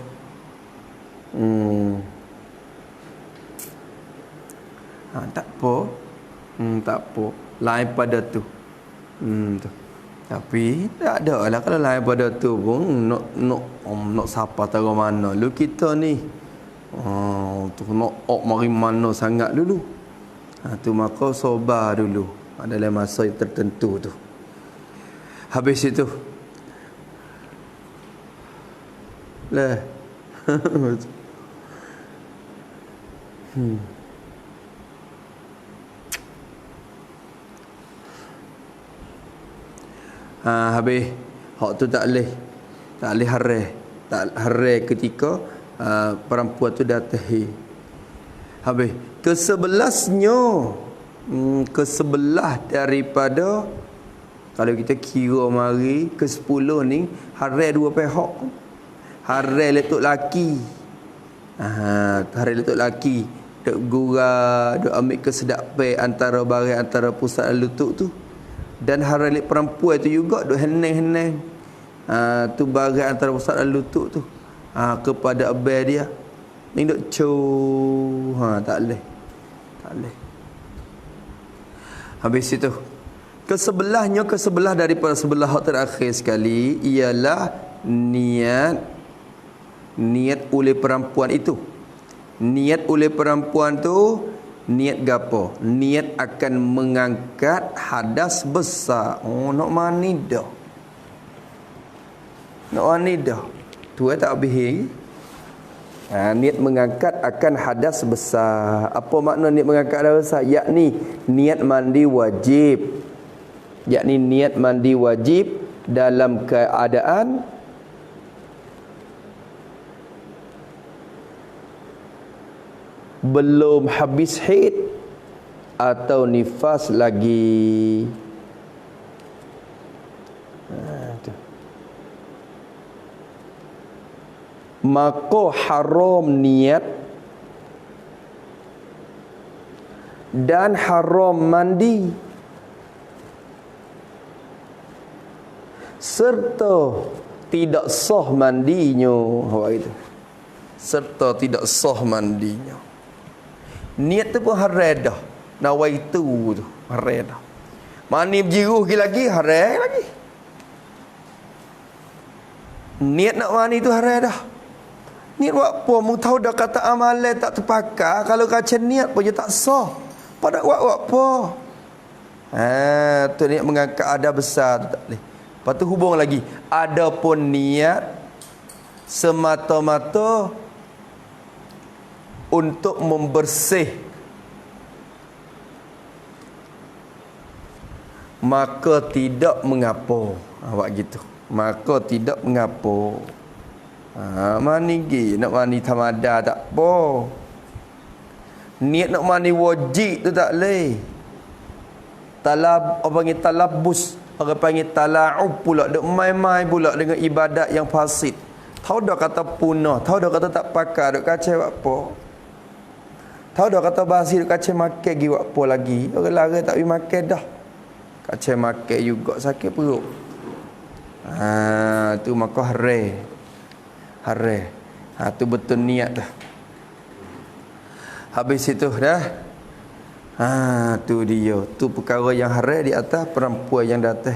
tak apa. Lain pada tu. Tu. Tapi tak ada lah kalau lain pada tu pun nak siapa tahu mana. Lu kita ni tu nak mari mana sangat dulu. Tu maka sabar dulu dalam masa yang tertentu tu. Habis itu lah. Habis hak tu tak boleh harai. Tak harai ketika perempuan tu datang. Habis kesebelah daripada, kalau kita kira mari ke 10 ni harai dua pihak. Harai letuk laki. Harai letuk laki duk gurau, duk ambil kesedapan antara barang antara pusat dan lutut tu. Dan harai perempuan tu juga duk henang-henang tu barang antara pusat dan lutut tu kepada abang dia. Ni duk tak boleh. Habis itu kesebelah daripada sebelah hak terakhir sekali ialah niat oleh perempuan itu Niat oleh perempuan tu niat gapo? Niat akan mengangkat hadas besar. Oh, nak mani dah. Nak mani dah. Tu tak habis. Niat mengangkat akan hadas besar. Apa makna niat mengangkat hadas besar? Yakni niat mandi wajib. Yakni niat mandi wajib dalam keadaan belum habis haid atau nifas lagi. Maka haram niat dan haram mandi serta tidak sah mandinya. Awak itu serta tidak sah mandinya. Niat tu pun haram dah. Nawaitu tu haram dah. Mani berjiruh lagi haram lagi. Niat nak mani tu haram dah. Niat buat apa? Mu tahu dah kata amalan tak terpakai. Kalau kaca niat pun dia tak sah. Pada buat apa? Tu niat mengangkat ada besar tu tak boleh. Lepas tu hubung lagi. Adapun niat semata-mata untuk membersih, maka tidak mengapa. Awak gitu. Maka tidak mengapa. Mani gi nak mani tamada tak apa. Niat nak mani wajib tu tak leh. Orang panggil talabus, orang panggil tala'ub pula, duk mai-mai pula dengan ibadat yang fasid. Tahu dah kata punah, tahu dah kata tak pakai, duk kacau buat apa. Tahu dah kata basi duk kacau makan gi buat apa lagi. Orang lari tak pergi makan dah. Kacau makan juga sakit perut. Tu maka haram. Tu betul niat dah. Habis itu dah. Tu dia. Tu perkara yang haram di atas perempuan yang datang.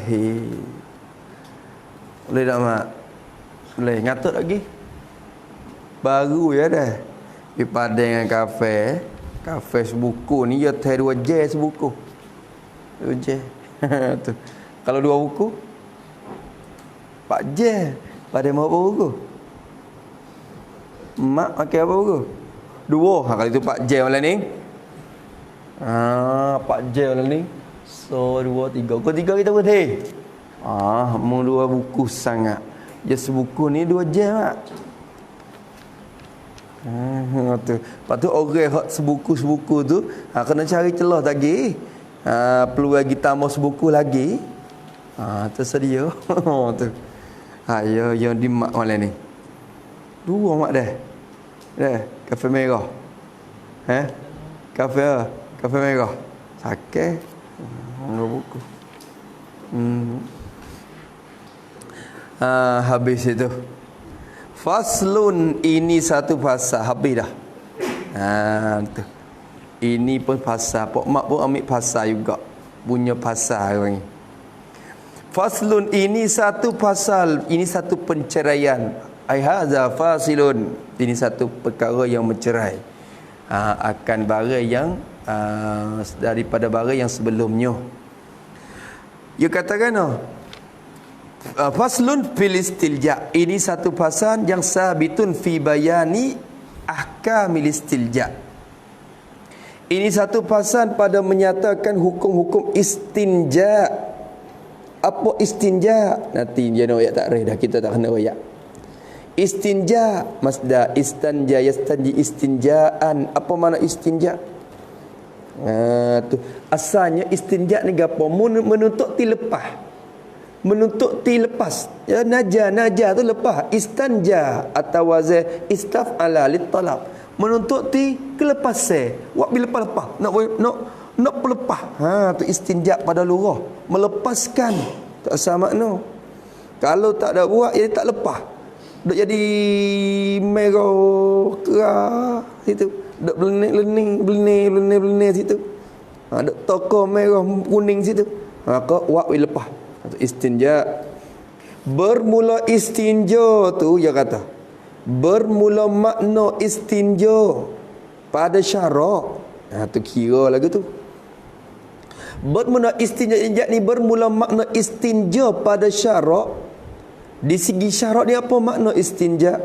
Boleh tak mak? Boleh. Ngatuk lagi? Baru ya dah. Pergi pada dengan kafe. Kafe sebuku ni dia teh 2 je sebuku. 2 je. Tu. Kalau 2 buku 4 je. Pada mau apa buku? Mak pakai apa buku? 2. Kalau itu 4 je malam ni. 4 je malam ni. So 2, 3. Kau 3 kita berhenti. Mau 2 buku sangat. Je sebuku ni 2 je mak. Tu. Lepas tu orang hak sebuku-sebuku tu kena cari celah lagi. Perlu lagi tambah sebuku lagi. Tersedia. Tu. Yang di mak malam ni. 2 mak dah. Kafe merah. Kafe merah. Sakit. 2 buku. Habis itu. Faslun, ini satu pasal. Habis dah. Tu. Ini pun pasal. Pok mak pun ambil pasal juga. Punya pasal orang ni. Faslun, ini satu pasal. Ini satu penceraian. Ai hadza fasilun. Ini satu perkara yang mencerai. Akan barang yang daripada barang yang sebelumnya. Dia katakan faslun fil istilja. Ini satu pasal yang sabitun fi bayani ahkamil istilja. Ini satu pasal pada menyatakan hukum-hukum istinja. Apa istinja? Nanti dia nak ayat takrif dah, kita tak kena ayat. Istinja masdar istanja yastanji istinjaan. Apa makna istinja? Tu asalnya istinja ni gapo? Menuntut ti lepas. Menuntut ti lepas. Ya naja tu lepas. Istanja atau wazan istaf'ala lit talab. Menuntut ti kelepasan. Wak bila lepas nak pelepah. Tu istinja pada lurah. Melepaskan. Tak sama makna. Kalau tak ada buat jadi tak lepas. Duk jadi merah kerah situ. Duk belenih situ. Duk toko merah kuning situ. Maka wak bila lepas. Istinja. Bermula istinja tu dia kata. Bermula makna istinja. pada syarak. Tu kira lagu tu. Bermula istinja ni bermula makna istinja pada syarak. Di segi syarak ni apa makna istinja?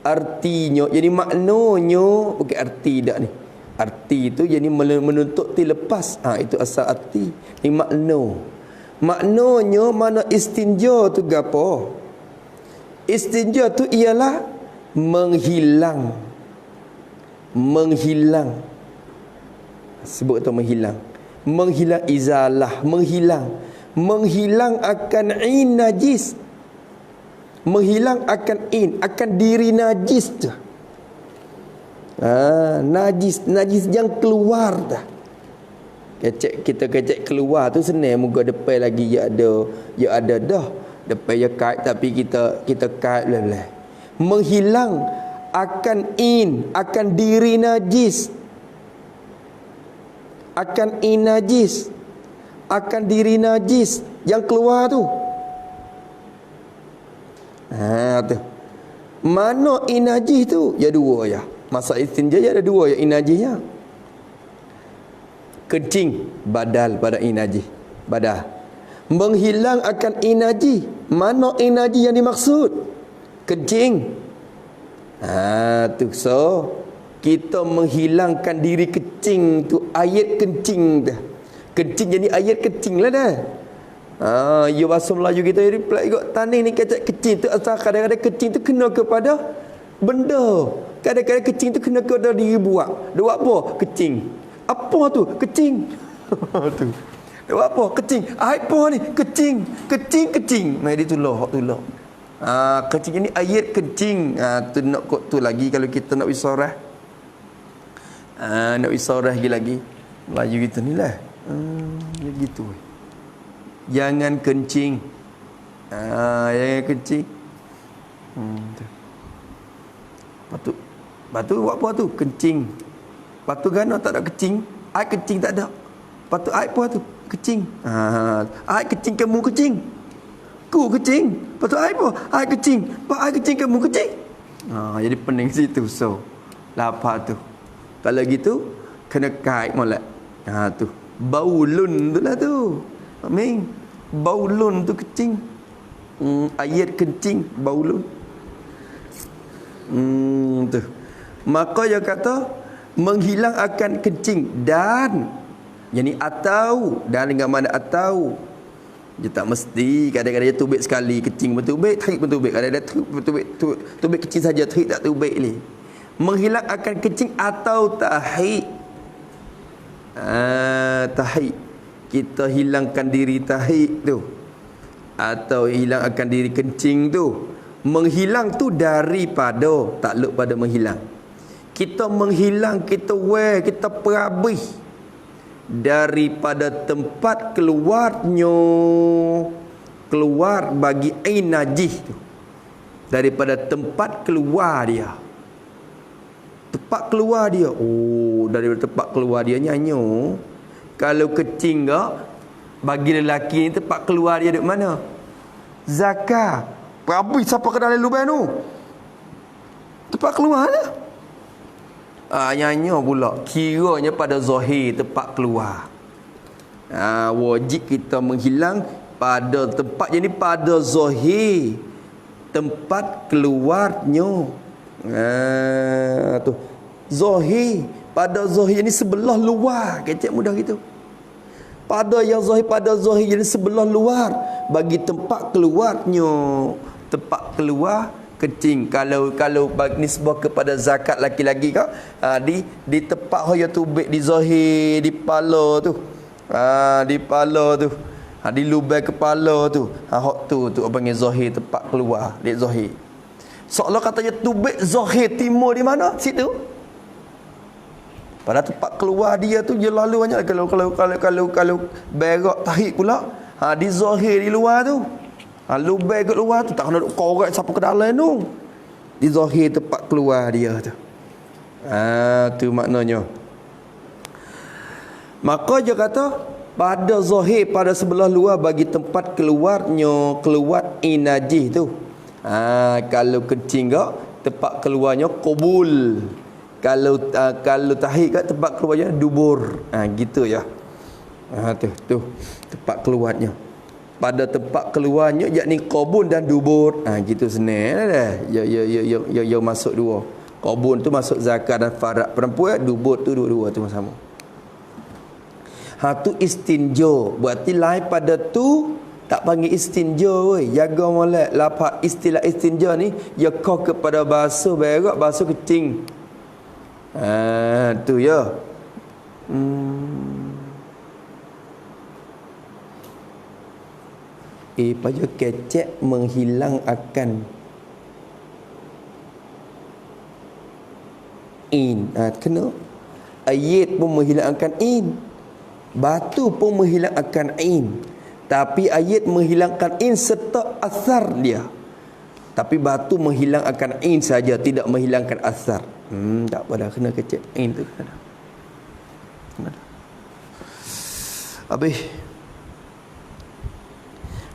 Artinya, jadi maknanya bukan arti dak ni. Arti tu jadi menuntut ti lepas. Itu asal arti. Ni makna. Maknanya mana istinja tu gapo? Istinja tu ialah menghilang. Menghilang. Sebut tu menghilang. Menghilang izalah, menghilang. Menghilang akan najis. Menghilang akan diri najis tu. Najis yang keluar dah. Kita kecek keluar tu senang, muka depan lagi ya ada dah. Depan ya kait tapi kita kait belah. Menghilang akan diri najis. Akan najis. Akan diri najis yang keluar tu. Tu. Mana najis tu? Ya dua ya. Masa istinja ya ada dua ya najisnya. Kencing badal pada najis. Badal. Menghilang akan najis. Mana najis yang dimaksud? Kencing. Tu so kita menghilangkan diri kencing tu, ayat kencing dah. Kencing jadi ayat kencing lah dah. Ya bahasa Melayu kita reply ikut taning ni kata kencing tu asal kadang-kadang kencing tu kena kepada benda. Kadang-kadang kencing tu kena kepada diri buat. Dia buat apa? Kencing. Apa tu? Kencing. Tu. Dia buat apa? Kencing. Apa ni? Kencing. Mai dia tolak. Kencing ni ayat kencing. Tu nak kok tu lagi kalau kita nak wisorah. Nak wisorah lagi. Melayu kita ni lah. Gitu. Jangan kencing. Jangan kencing. Patu buat apa tu? Kencing. Patu gana tak ada kencing. Air kencing tak ada. Patu air apa tu? Kencing. Air kencing kamu kencing. Ku kencing. Patu air apa? Air kencing. Pak air kencing kamu kencing. Jadi pening situ so. Lapar tu. Kalau gitu kena kait molek. Tu. Baulun tu lah tu. Amin. Baulun tu kencing. Ayat kencing baulun. Tu. Maka dia kata menghilang akan kencing dan yani atau dan dengan mana atau dia tak mesti kadang-kadang dia tubik sekali kencing bertubik tarik bertubik kadang-kadang tubik kecil saja tarik tak tubik ni. Menghilang akan kencing atau tahik. Tahik kita hilangkan diri tahik tu atau hilang akan diri kencing tu. Menghilang tu daripada takluk pada menghilang. Kita menghilang, kita kita perabih daripada tempat keluar bagi ain najis tu. Daripada tempat keluar dia. Tempat keluar dia. Daripada tempat keluar dia nyanyo. Kalau kencing ke bagi lelaki ni tempat keluar dia dekat mana? Zakar. Perabih siapa ke dalam lubang tu? Tempat keluar lah. Nyanyo pula kiranya pada zahir tempat keluar. Wajib kita menghilang pada tempat jadi pada zahir tempat keluarnya. Tu zahir pada zahir ni sebelah luar kecek mudah gitu. Pada yang zahir pada zahir jadi sebelah luar bagi tempat keluarnya. Tempat keluar kencing kalau nisbah kepada zakat laki-laki kau di tempat hoya tubik di zahir di kepala tu di kepala tu di lubang kepala tu hok tu panggil zahir tempat keluar di zahir seolah katanya tubik zahir timur di mana situ pada tempat keluar dia tu dia lalu banyak kalau berak tahik pula di zahir di luar tu lubang kat luar tu tak kena korek siapa ke dalam tu. Di zahir tempat keluar dia tu. Tu maknanya. Maka dia kata pada zahir pada sebelah luar bagi tempat keluar najis tu. Kalau kencing ke tempat keluarnya kubul. Kalau tahid kat tempat keluarnya dubur. Gitu ya. Tu tempat keluarnya. Pada tempat keluarnya yakni qabun dan dubur. Gitu senang dah. Ya masuk dua. Qabun tu masuk zakat dan farad perempuan, dubur tu dua-dua tu sama. Tu istinjo. Berarti lain pada tu tak panggil istinjo weh. Jaga molek. Lapak istilah istinjo ni ya kau kepada basuh berak, basuh kencing. Tu ya. Pada kecek menghilang akan kena. Ayat pun menghilang akan batu pun menghilang akan tapi ayat menghilangkan serta asar dia. Tapi batu menghilang akan saja, tidak menghilangkan asar. Tak apa dah, kena kecek tu kena. Habis.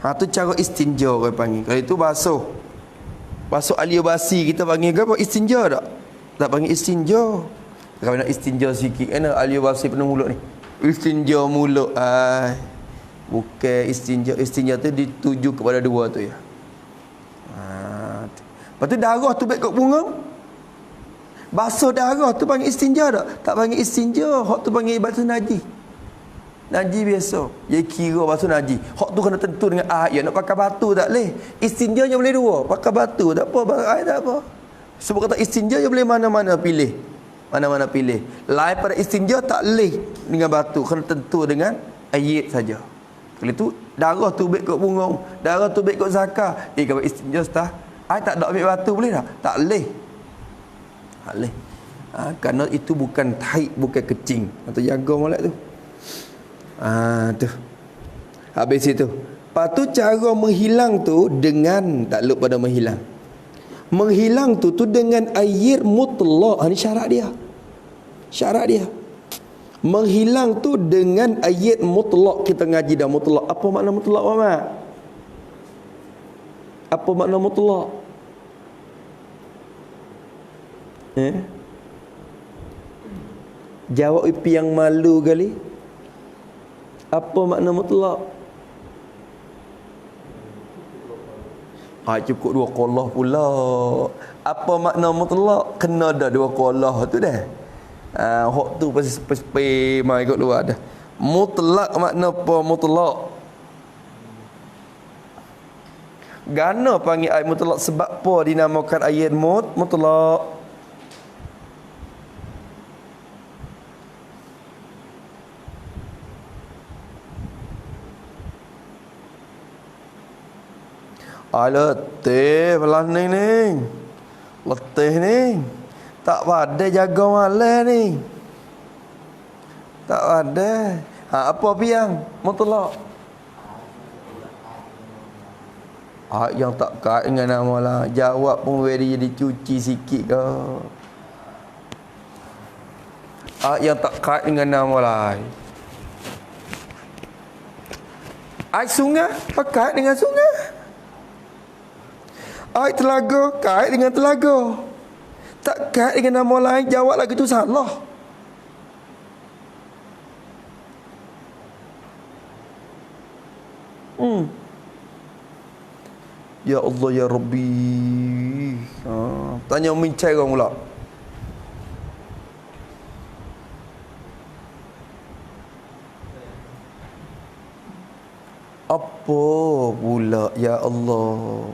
Tu cara istinja orang panggil. Kalau itu basuh aliyah basi kita panggil ke apa? Istinja tak? Tak panggil istinja. Kalau nak istinja sikit kan aliyah basi penuh mulut ni. Istinja mulut. Bukan istinja tu dituju kepada dua tu ya. Lepas tu darah tu baik kat punggung. Basuh darah tu panggil istinja tak? Tak panggil istinja. Hak tu panggil basuh najis. Najis biasa. Dia kira basuh najis. Hak tu kena tentu dengan air. Nak pakai batu tak boleh. Istinja je boleh dua. Pakai batu tak apa. Pakai air tak apa. Sebab kata istinja je boleh mana-mana pilih. Mana-mana pilih. Lain pada istinja tak boleh dengan batu. Kena tentu dengan air saja. Kalau itu darah tu baik kat punggung. Darah tu baik kat zakar. Kalau istinja setah. Air tak ada ambil batu boleh tak? Tak boleh. Tak boleh. Kerana itu bukan haid, bukan kecing. Atau jaga molek tu. Tu. Habis itu. Lepas tu cara menghilang tu dengan takluk pada menghilang. Menghilang tu dengan air mutlak. Ini syarat dia. Syarat dia. Menghilang tu dengan ayat mutlak. Kita ngaji dah mutlak. Apa makna mutlak, Muhammad? Apa makna mutlak? Jawab ipi yang malu kali. Apa makna mutlak? Cukup dua qalah pula. Apa makna mutlak? Kena dah dua qalah tu dah. Hak tu pasti mai kat luar dah. Mutlak makna apa mutlak? Gana panggil ayat mutlak sebab apa dinamakan ayat mutlak? Letih belah ni. Letih ni. Tak ada jaga malam ni. Tak ada. Apa piang? Mutlak. Yang tak kait dengan nama lah. Jawab pun boleh jadi cuci sikit ke. Yang tak kait dengan nama lah. Air sungai. Pakai dengan sungai. Air telaga. Kait dengan telaga. Tak kait dengan nama lain. Jawab lagi tu salah. Ya Allah ya Rabbi. Tanya mincai orang pula. Apa pula ya Allah?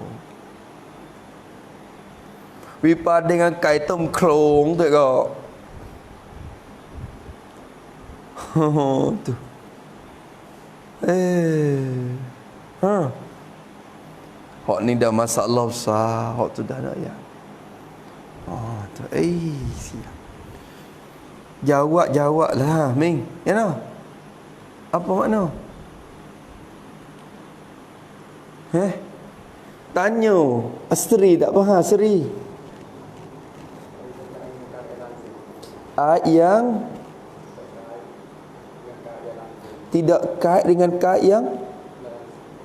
Wipa dengan kaitum klong tu kau. Tu. Hak ni dah masalah besar. Hak tu dah nak ya. Tu. Siap. Jawab lah Ming. Ya no? Apa makna? Tanya. Astri tak faham Seri. Yang tidak kait dengan kait yang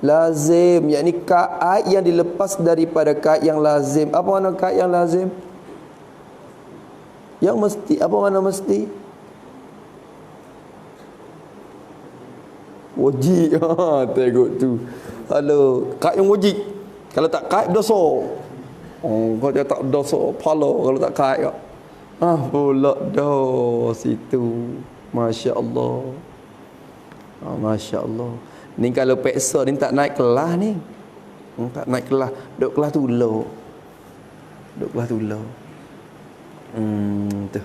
lazim, yakni kait yang dilepas daripada kait yang lazim. Apa makna kait yang lazim? Yang mesti, apa mana mesti? Wajib. Tengok tu. Halo, kait yang wajib. Kalau tak kait dosa. Oh, kalau dia tak dosa pala kalau tak kait. Pula dah situ. Masya-Allah. Masya-Allah. Ni kalau peksa ni tak naik kelas ni. Tak naik kelas, duduk kelas tulau. Duduk kelas tulau. Tu.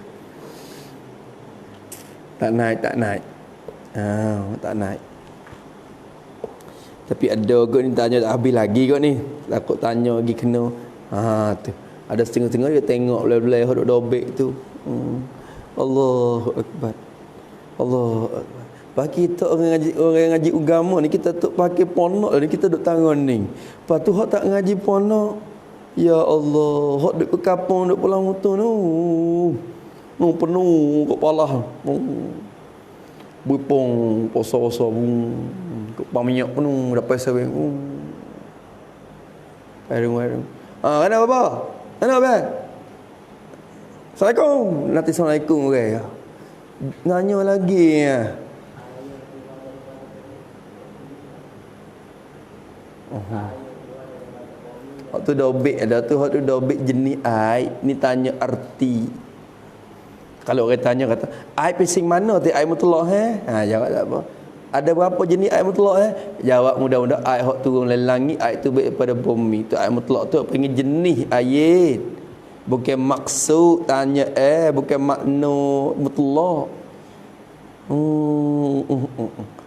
Tak naik. Tak naik. Tapi ada kot ni tanya tak habis lagi kot ni. Takut tanya lagi kena. Tu. Ada setengah-setengah dia tengok belai-belai hok dobek tu. Allahu akbar. Allahu akbar. Bagi kita orang ngaji agama ni kita tak pakai ponok ni kita duk tangan ni. Lepas tu hok tak ngaji ponok. Ya Allah, hok duk kapung duk pulang motor tu. Penuh kepala. Bupong poso-poso kepala minyak penuh dapat sawing. Warung. Kenapa apa? Kenapa? Assalamualaikum. Nanti assalamualaikum orang. Nanya lagi ya. Hak tu dobek ada tu, hak tu dobek jenis air ni tanya arti. Kalau orang tanya kata, air pising mana tu air mutlak jawab tak apa. Ada berapa jenis air mutlak Jawab mudah-mudah air hak turun dari langit, air tu daripada bumi. Tu air mutlak tu panggil jenis air. Bukan maksud tanya bukan makna mutlak.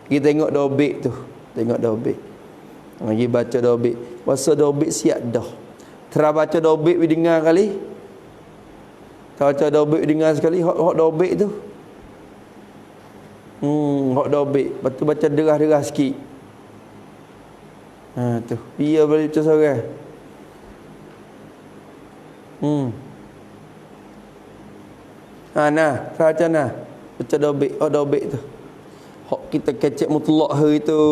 Kita tengok dobek tu. Tengok dobek. Lagi baca dobek. Masa dobek siap dah. Terus baca dobek dengar kali. Kalau baca dobek dengar sekali hok dobek tu. Hok dobek. Lepas tu baca derah-derah sikit. Tu. Dia boleh baca seorang. Nah, baca nah. Baca dobek, hok dobek tu. Hok kita kecek mutlak hari tu.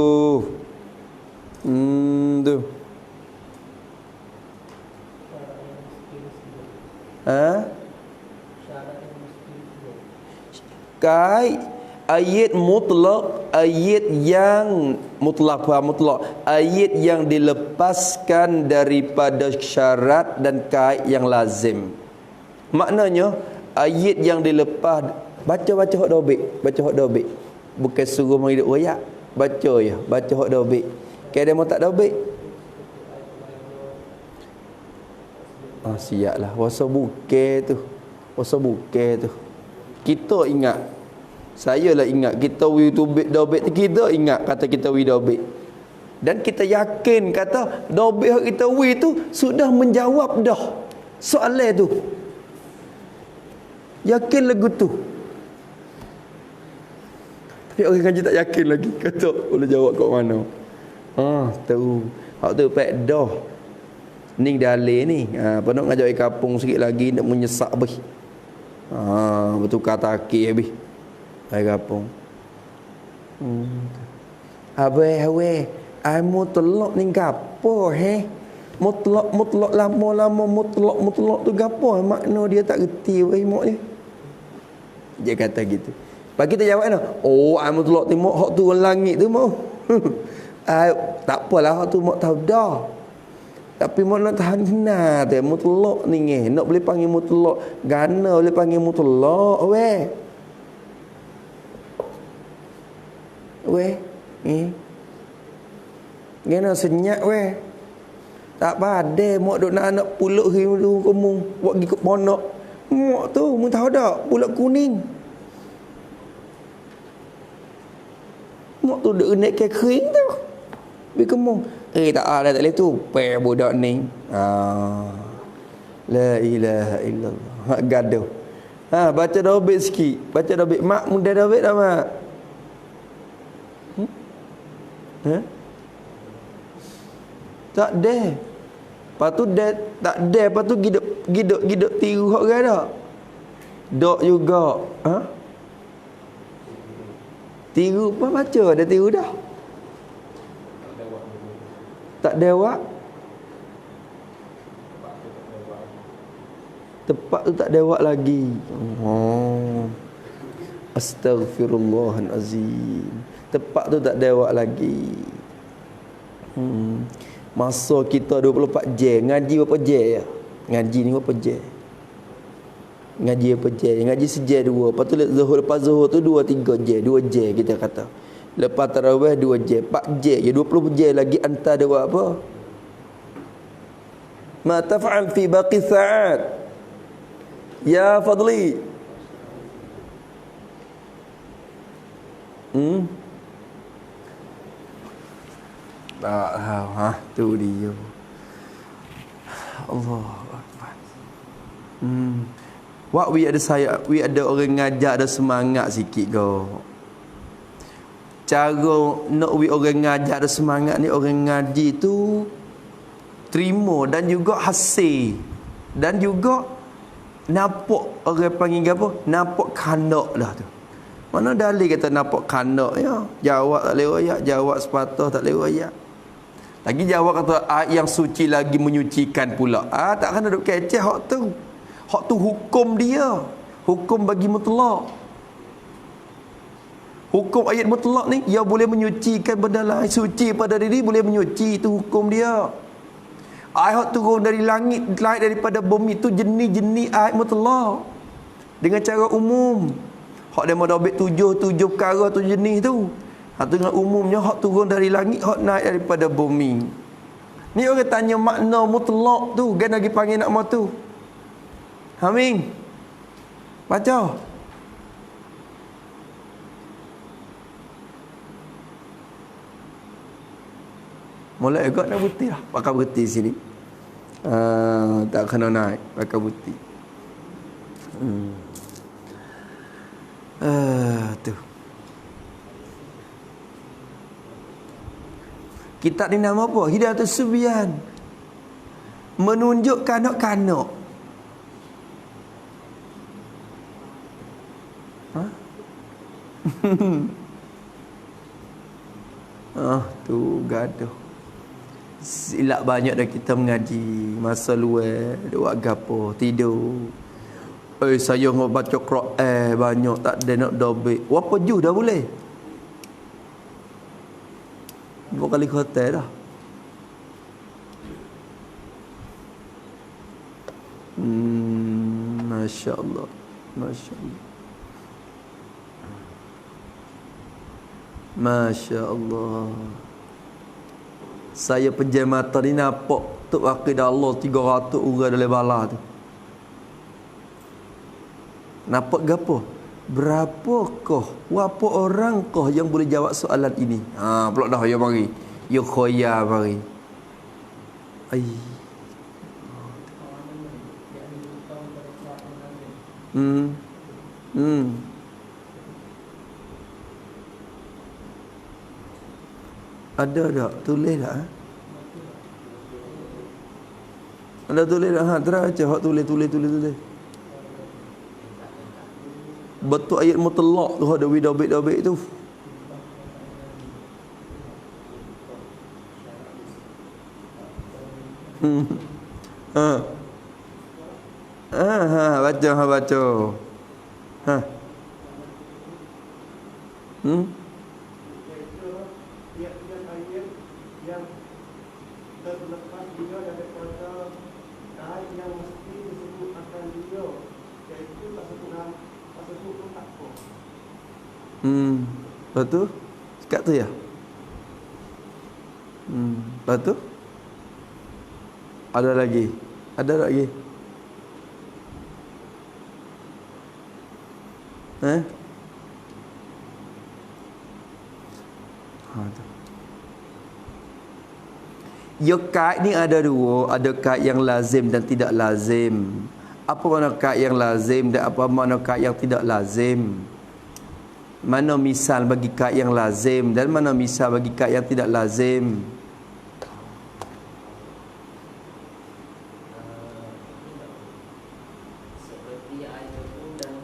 Tu. Kai ayat mutlak, ayat yang mutlak ayat yang dilepaskan daripada syarat dan kait yang lazim. Maknanya ayat yang dilepas baca hok dobek, bukan suruh menghidup royak, baca hok dobek. Kalau dia mau tak dobek, siaplah wasa buke tu. Kita ingat, saya lah ingat kita wi dobek tu, kita ingat kata kita wi dobek. Dan kita yakin kata dobek kita wi tu sudah menjawab dah soalan tu. Yakin lagu tu. Tapi orang kaji tak yakin lagi. Kata boleh jawab kat mana. Tahu. Hak tu pek dah. Ni dalil ni. Penuh ngajak kampung sikit lagi nak menyesak habis. Bertukar takik habis. Ai kampung. Awe. Ai mutlak ni gapo Mutlak lama-lama mutlak tu gapo makna dia tak reti weh mak ni. Dia kata gitu. Bagi kita jawab ai mutlak tu mak hak turun langit tu mak. Tak apalah hak tu mak tahu dah. Tapi mak nak tahan kena tu mutlak ni nak boleh panggil mutlak, gana boleh panggil mutlak weh. Gana senyap weh. Tak pada mak duk nak anak pulak hari tu kamu buat pergi ke ponok. Mak tu mu tahu tak pulak kuning. Mak tu duk naik ke kering tu. Pergi kamu. Tak ada tak boleh tu. Pe budak ni. La ilaha illallah. Hak gaduh. Baca dobek sikit. Baca dobek. Mak muda dobek dah mak. Tak ada. Lepas tu tak ada. Lepas tu gidok tiru hak orang dah. Dok juga. Tiru apa baca ada tiru dah. Tak ada awak. Tepat tu tak dewak lagi. Oh. Astaghfirullahalazim. Tepat tu tak dewak lagi. Masa kita 24 jam, ngaji berapa jam ya? Ngaji ni berapa jam? Ngaji berapa jam? Ngaji sejam dua. Lepas tu lepas zuhur tu 2-3 jam, 2 jam kita kata. Lepas tarawih 2 jam, 4 jam, ya 20 jam lagi hantar dia buat apa? Ma taf'al fi baqi sa'at? Ya Fadli. Tak tahu, tu dia. Allah Akbar. We ada orang ngajar, ada semangat sikit go. Cara nak orang ngajar ada semangat ni, orang ngaji tu terima dan juga hasil dan juga nampak orang panggil apa? Nampak kanak dah tu. Mana dalil kata nampak kanak ya? Jawab tak lewat ayat, jawab sepatah tak lewat ayat. Lagi jawab kata ayat yang suci lagi menyucikan pula. Tak kena duk keceh hak tu. Hak tu hukum dia. Hukum bagi mutlak. Hukum ayat mutlak ni, ia boleh menyucikan benda lain. Suci pada diri boleh menyuci, itu hukum dia. Ayat turun dari langit, lain daripada bumi, tu jenis-jenis ayat mutlak. Dengan cara umum. Hak dia mahu ambil 7 perkara, 7 jenis tu. Tu dengan umumnya, hak turun dari langit, hak naik daripada bumi. Ni orang tanya makna mutlak tu, kan lagi panggil nak mahu tu. Amin. Baca. Mulai agak nak putih lah. Pakai putih sini. Tak kena naik. Pakai putih. Tu. Kitab ni nama apa? Hidayatus Subyan. Menunjuk kanak-kanak. Tu gaduh. Silap banyak dah kita mengaji. Masa luar, dia buat gapo, tidur. Saya nak baca Quran banyak, tak ada nak dobek. Berapa juz dah boleh? 2 kali hotel dah. Masya Allah. Masya Allah. Masya Allah. Saya pejam mata ni nampak Tok Wakil Allah 300 orang dalam bala tu. Nampak gapo? Berapakah, berapa orangkah yang boleh jawab soalan ini? Pula dah ya mari. Ya khoya mari. Ai. Ada tak? Tulis tak? Ada tulis tak? Terang aja hak tulis. Betul ayat mutlak tu ada widabik tu. Baca. Terlepas dia daripada kait yang mesti disebut akan dia, iaitu tak sebut pun tak apa. Lepas tu sekat tu ya. Lepas tu ada lagi. Ya, kait ni ada dua. Ada kait yang lazim dan tidak lazim. Apa makna kait yang lazim dan apa makna kait yang tidak lazim? Mana misal bagi kait yang lazim dan mana misal bagi kait yang tidak lazim? Seperti air itu dan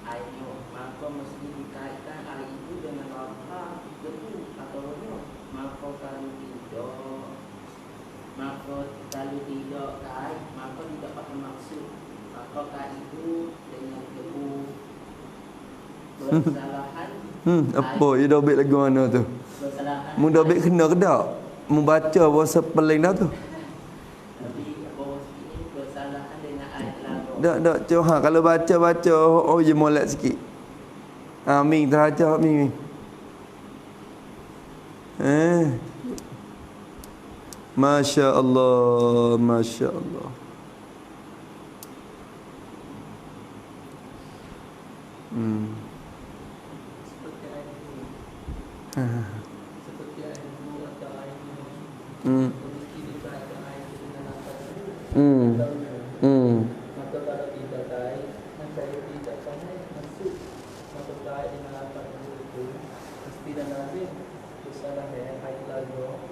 air maka mesti dikaitkan air itu dengan apa itu atau maka kalau tidak kait maka tidak pakai maksud, maka kesalahan. Apa you dobit lagu mana tu? Kesalahan. Mu dobit kena ke tak? Mu baca bahasa peling dah tu. Tapi bawah sini kesalahan dengan ayat lagu. Tak coha kalau baca oh je molek sikit. Amin terajak amin. Masya Allah, Masya Allah. Seperti ayat ini. Seperti ayat ini atau ayat ini. Mesti dibaca ayat itu dengan apa? Maka kalau tidak baik, saya tidak pandai masuk. Maka baik dengan apa itu mesti dan lazim. Kesalahan ayat lagu.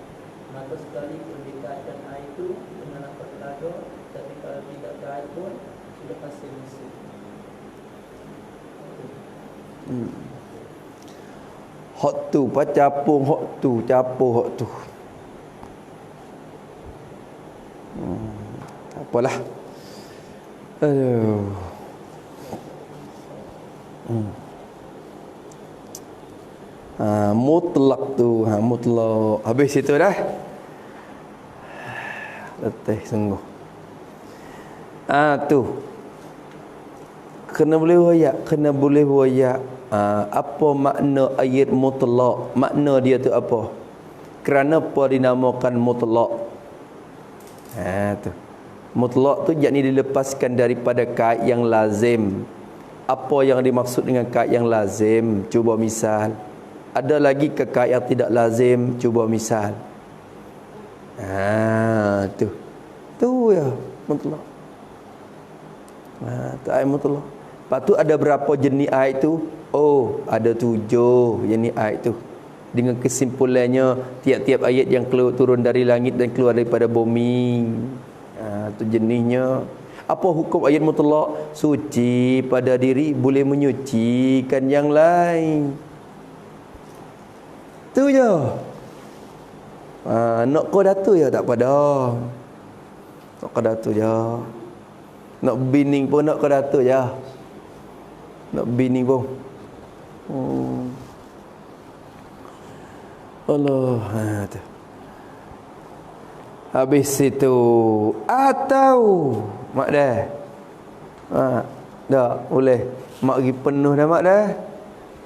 Maka sekali pun dikaitkan ayat itu dengan apa lagu, tapi kalau tidak baik pun sudah pasti masuk. Hak tu pa capung hak tu, capur hak tu. Tak apalah. Aduh. Mutlak tu, mutlak. Habis itu dah. Letih sungguh. Tu. Kena boleh wayak. Apa makna ayat mutlak? Makna dia tu apa? Kerana apa dinamakan mutlak? Tu. Mutlak tu yakni dilepaskan daripada kait yang lazim. Apa yang dimaksud dengan kait yang lazim? Cuba misal. Ada lagi ke kait yang tidak lazim? Cuba misal. Tu. Tu ya, mutlak. Tu ayat mutlak. Lepas tu ada berapa jenis ayat tu? Oh, ada 7 jenis ayat tu. Dengan kesimpulannya tiap-tiap ayat yang turun dari langit dan keluar daripada bumi. Tu jenisnya. Apa hukum ayat mutlak? Suci pada diri boleh menyucikan yang lain. Tu je. Nak qadatu ya tak pada. Nak qadatu je. Nak bining pun nak qadatu je. Nak bining pun. Allah. Habis itu atau mak dah. Dah boleh. Mak pergi penuh dah mak dah.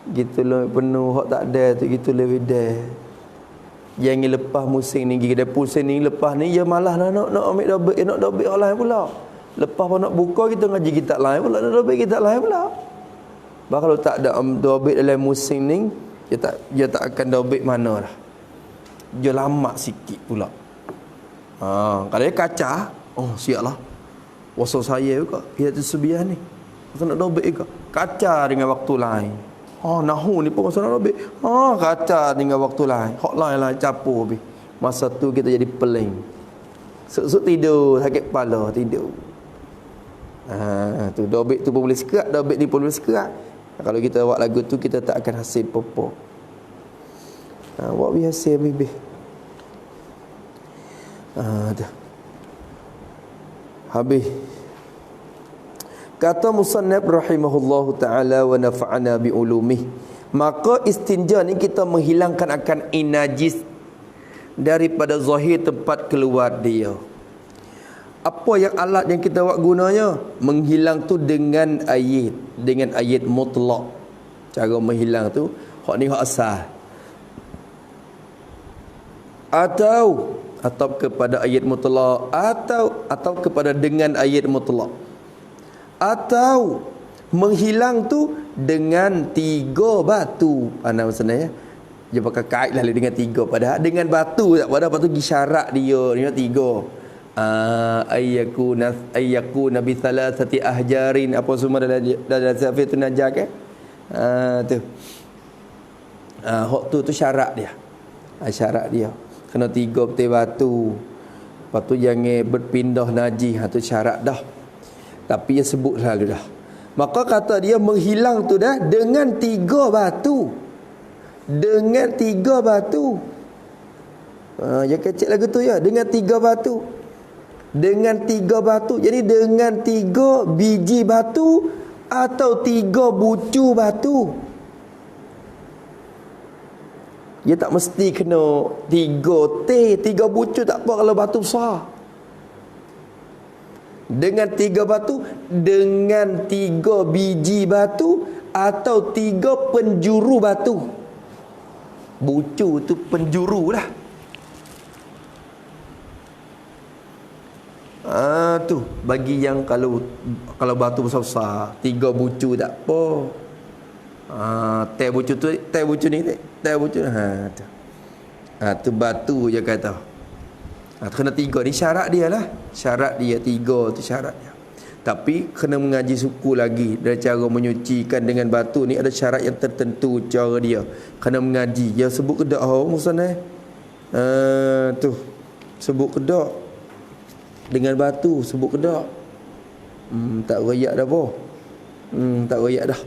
Gitu lah penuh hak tak ada tu gitu lebih dah. Jangan lepas musim ni pergi kedai pusing ni lepas ni ya malah nak ambil dobit nak dobit orang lain pula. Lepas pun nak buka kita ngaji kitab lain pula nak dobit kitab lain pula. Bah kalau tak ada dobit dalam musim ni dia tak akan dobit mana dah. Dia lama sikit pula. Kalau dia kaca, oh siaplah. Wasa saya juga dia tu sebiah ni. Masa nak dobit juga. Kaca dengan waktu lain. Nahu ni pun masa nak dobit. Kaca dengan waktu lain. Hak lain lah capur habis. Masa tu kita jadi peling. Suk-suk tidur, sakit kepala, tidur. Tu dobit tu pun boleh sekerat, dobit ni pun boleh sekerat. Kalau kita buat lagu tu kita tak akan hasil apa-apa. Buat biasa habis. Dah. Habis. Kata musannaf rahimahullahu taala wa nafa'ana bi ulumih. Maka istinja ni kita menghilangkan akan najis daripada zahir tempat keluar dia. Apa yang alat yang kita buat gunanya? Menghilang tu dengan ayat mutlak. Cara menghilang tu hak ni hak asal. Atau kepada ayat mutlak atau kepada dengan ayat mutlak. Atau menghilang tu dengan 3 batu. Maksudnya dia pakai kait lah dengan 3 padahal dengan batu tak pada batu gisyarat dia ni 3. Ayyakuna bi thalathati ahjarin apa semua dalam safir tu najak kan. Tu. Hak tu syarat dia. Syarat dia. Kena 3 betul batu. Lepas tu jangan berpindah najis. Tu syarat dah. Tapi dia sebut selalu dah. Maka kata dia menghilang tu dah dengan 3 batu. Dengan 3 batu. Yang kecil lagu tu ya. Dengan 3 batu. Dengan 3 batu. Jadi dengan 3 biji batu atau 3 bucu batu. Dia tak mesti kena 3 bucu tak apa kalau batu besar. Dengan 3 batu, dengan 3 biji batu atau 3 penjuru batu. Bucu tu penjuru lah. Tu bagi yang kalau batu besar-besar 3 bucu tak apa. Teh bucu ni teh bucu tu. Tu batu je kata. Kena 3 ni syarat dia lah. Syarat dia 3 tu syarat dia. Tapi kena mengaji suku lagi. Dan cara menyucikan dengan batu ni ada syarat yang tertentu cara dia. Kena mengaji. Dia sebut kedak Musana. Tu. Sebut kedak. Dengan batu sebut kedak. Tak royak dah apa. Tak royak dah.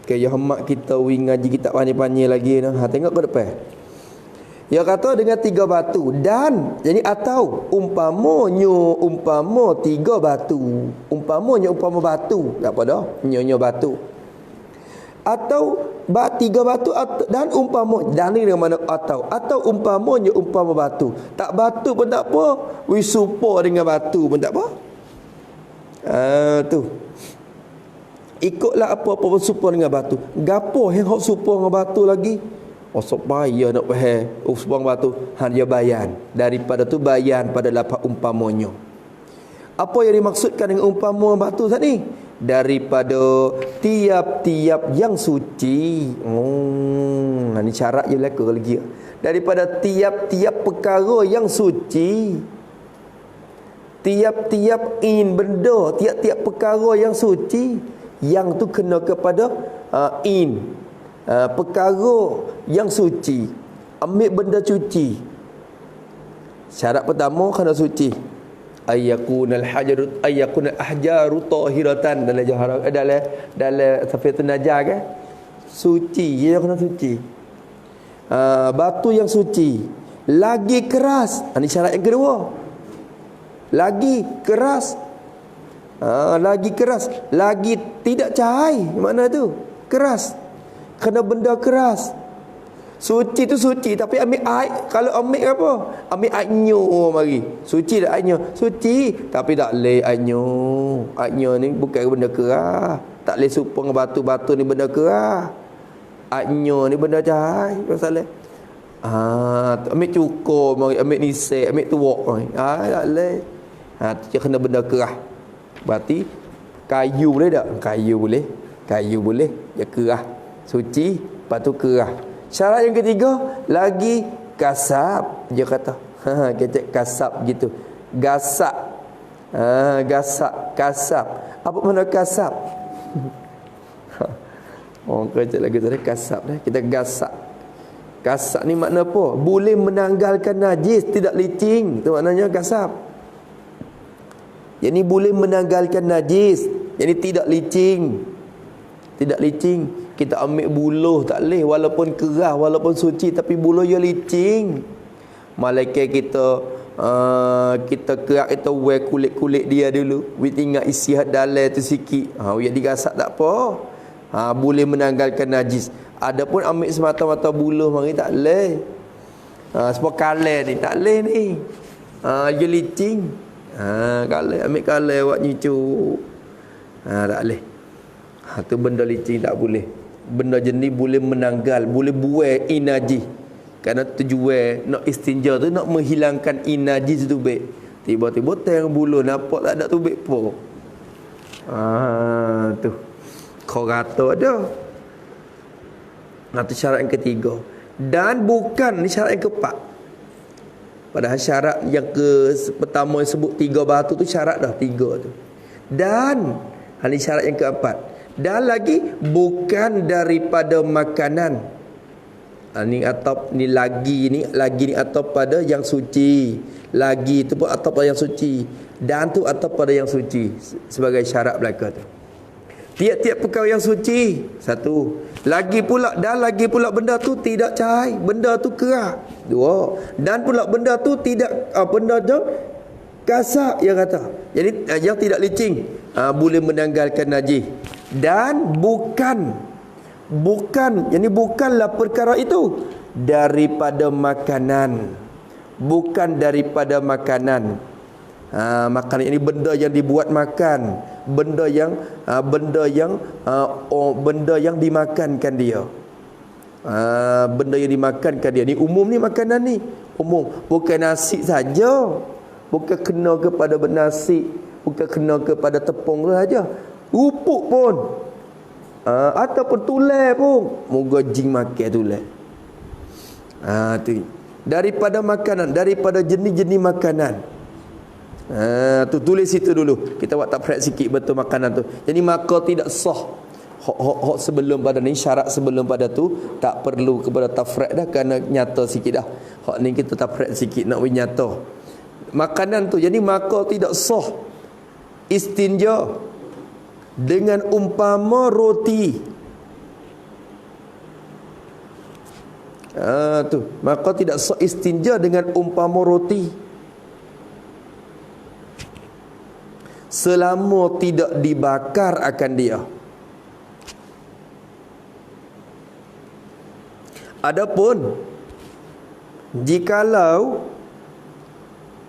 Kaya hamak kita ngaji kita panjang-panjang lagi dah. Tengok ke depan. Dia kata dengan 3 batu dan jadi atau umpama 3 batu. Umpama batu. Tak apa dah. Nyo batu. Atau 3 batu dan umpama dan ni dengan mana atau umpamanya batu. Tak batu pun tak apa. Wisupa dengan batu pun tak apa. Tu. Ikutlah apa-apa supa dengan batu. Gapo yang hok supa dengan batu lagi? Osok bayar nak faham. Supa dengan batu dia bayan. Daripada tu bayan pada lapak umpamanya. Apa yang dimaksudkan dengan umpama batu tadi? Daripada tiap-tiap yang suci. Ini syarat je berlaku lagi. Daripada tiap-tiap perkara yang suci. Tiap-tiap benda, tiap-tiap perkara yang suci. Yang tu kena kepada perkara yang suci. Ambil benda suci. Syarat pertama kena suci. Ayyakunal ahjaru tahiratan dalam Safiatun Najah kan. Suci, dia kena suci. Batu yang suci. Lagi keras. Ini syarat yang kedua. Lagi keras. Lagi keras. Lagi tidak cahai. Mana tu? Keras. Kena benda keras. Suci tu suci. Tapi ambil air. Kalau ambil apa? Ambil airnya mari. Suci tak airnya? Suci. Tapi tak boleh airnya. Airnya ni bukan benda keras. Tak boleh supang batu-batu ni benda keras. Airnya ni benda cahai. Masalah. Ambil cukur mari. Ambil nisek. Ambil tuak mari. Tak boleh. Tu kena benda keras. Berarti kayu boleh tak? Kayu boleh. Kayu boleh. Dia keras. Suci. Lepas tu keras. Syarat yang ketiga, lagi kasab. Dia kata. Kecek kasab gitu. Gasak. Gasak. Kasab. Apa makna kasab? Kecek lagi tadi kasab. Kita gasak. Gasak ni makna apa? Boleh menanggalkan najis. Tidak licin. Itu maknanya kasab. Yang ni boleh menanggalkan najis. Yang ni tidak licin. Tidak licin. Kita ambil buluh tak boleh. Walaupun keras, walaupun suci. Tapi buluh dia licin. Malaikat kita kerak, kita wear kulit-kulit dia dulu. We tinggal isi dalam tu sikit. Dia digasak tak apa. Boleh menanggalkan najis. Adapun ambil semata-mata buluh mari tak boleh. Sebab kalah ni tak boleh ni. Dia licin. Kalah, ambil kalah awak nyucuk. Tak boleh. Tu benda licin tak boleh. Benda jenis boleh menanggal, boleh buai inaji. Kerana tujuan nak istinja tu nak menghilangkan inaji tu baik. Tiba-tiba tang bulu nampak tak ada tu baik apa. Tu. Kau kata ada. Itu syarat yang ketiga. Dan bukan ni syarat yang keempat. Padahal syarat yang pertama yang sebut 3 batu tu syarat dah 3 tu. Dan ini syarat yang keempat. Dan lagi bukan daripada makanan. Ni atau ni lagi ni atau pada yang suci. Lagi tu pun atau pada yang suci. Dan tu atau pada yang suci sebagai syarat belaka tu. Tiap-tiap perkara yang suci. Satu. Lagi pula benda tu tidak cahai, benda tu keras. 2. Dan pula benda tu tidak benda tu kasar yang kata. Jadi yang tidak licin, boleh menanggalkan najis. Dan bukan Bukan, yani bukanlah perkara itu daripada makanan. Bukan daripada makanan. Makanan ini benda yang dibuat makan, benda yang benda yang dimakankan dia. Benda yang dimakankan dia ni umum, ni makanan ni umum, bukan nasi saja, bukan kena kepada nasi, bukan kena kepada tepung saja, rupuk pun, ataupun tulai pun, moga jing makan tulai. Tu daripada makanan, daripada jenis-jenis makanan. Tu tulis situ dulu, kita buat tafsir sikit betul makanan tu. Jadi maka tidak sah. Hok sebelum pada ni, syarat sebelum pada tu tak perlu kepada tafrek dah, kerana nyata sikit dah. Hok ni kita tafrek sikit nak nyata makanan tu. Jadi maka tidak sah istinja dengan umpama roti. Tu maka tidak sah istinja dengan umpama roti selama tidak dibakar akan dia. Adapun jikalau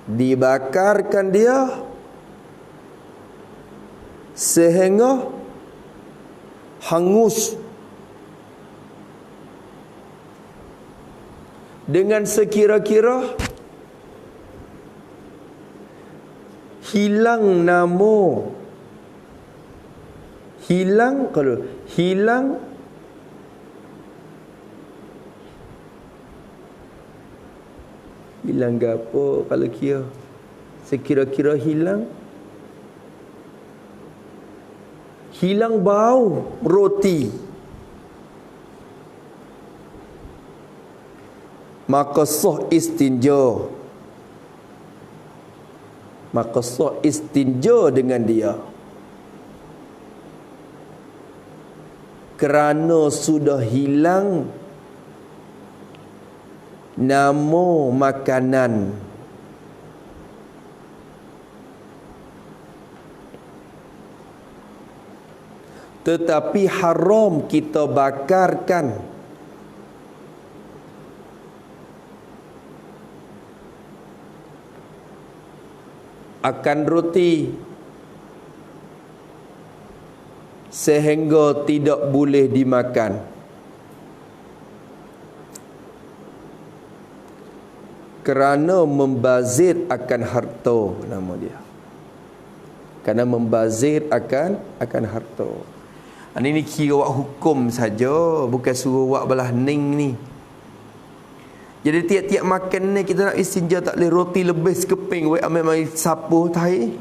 dibakarkan dia sehingga hangus dengan sekira-kira hilang nama, hilang, kalau hilang gapo, kalau kira sekira-kira hilang bau roti, maka sah istinja, dengan dia, kerana sudah hilang nama makanan. Tetapi haram kita bakarkan akan roti sehingga tidak boleh dimakan. Kerana membazir akan harta, nama dia. Kerana membazir akan harta. Ini kira wak hukum saja, bukan suruh wak belah ning ni. Jadi tiap-tiap makan ni kita nak istinja tak boleh roti lebih sekeping, wei ambil mai sapu tai.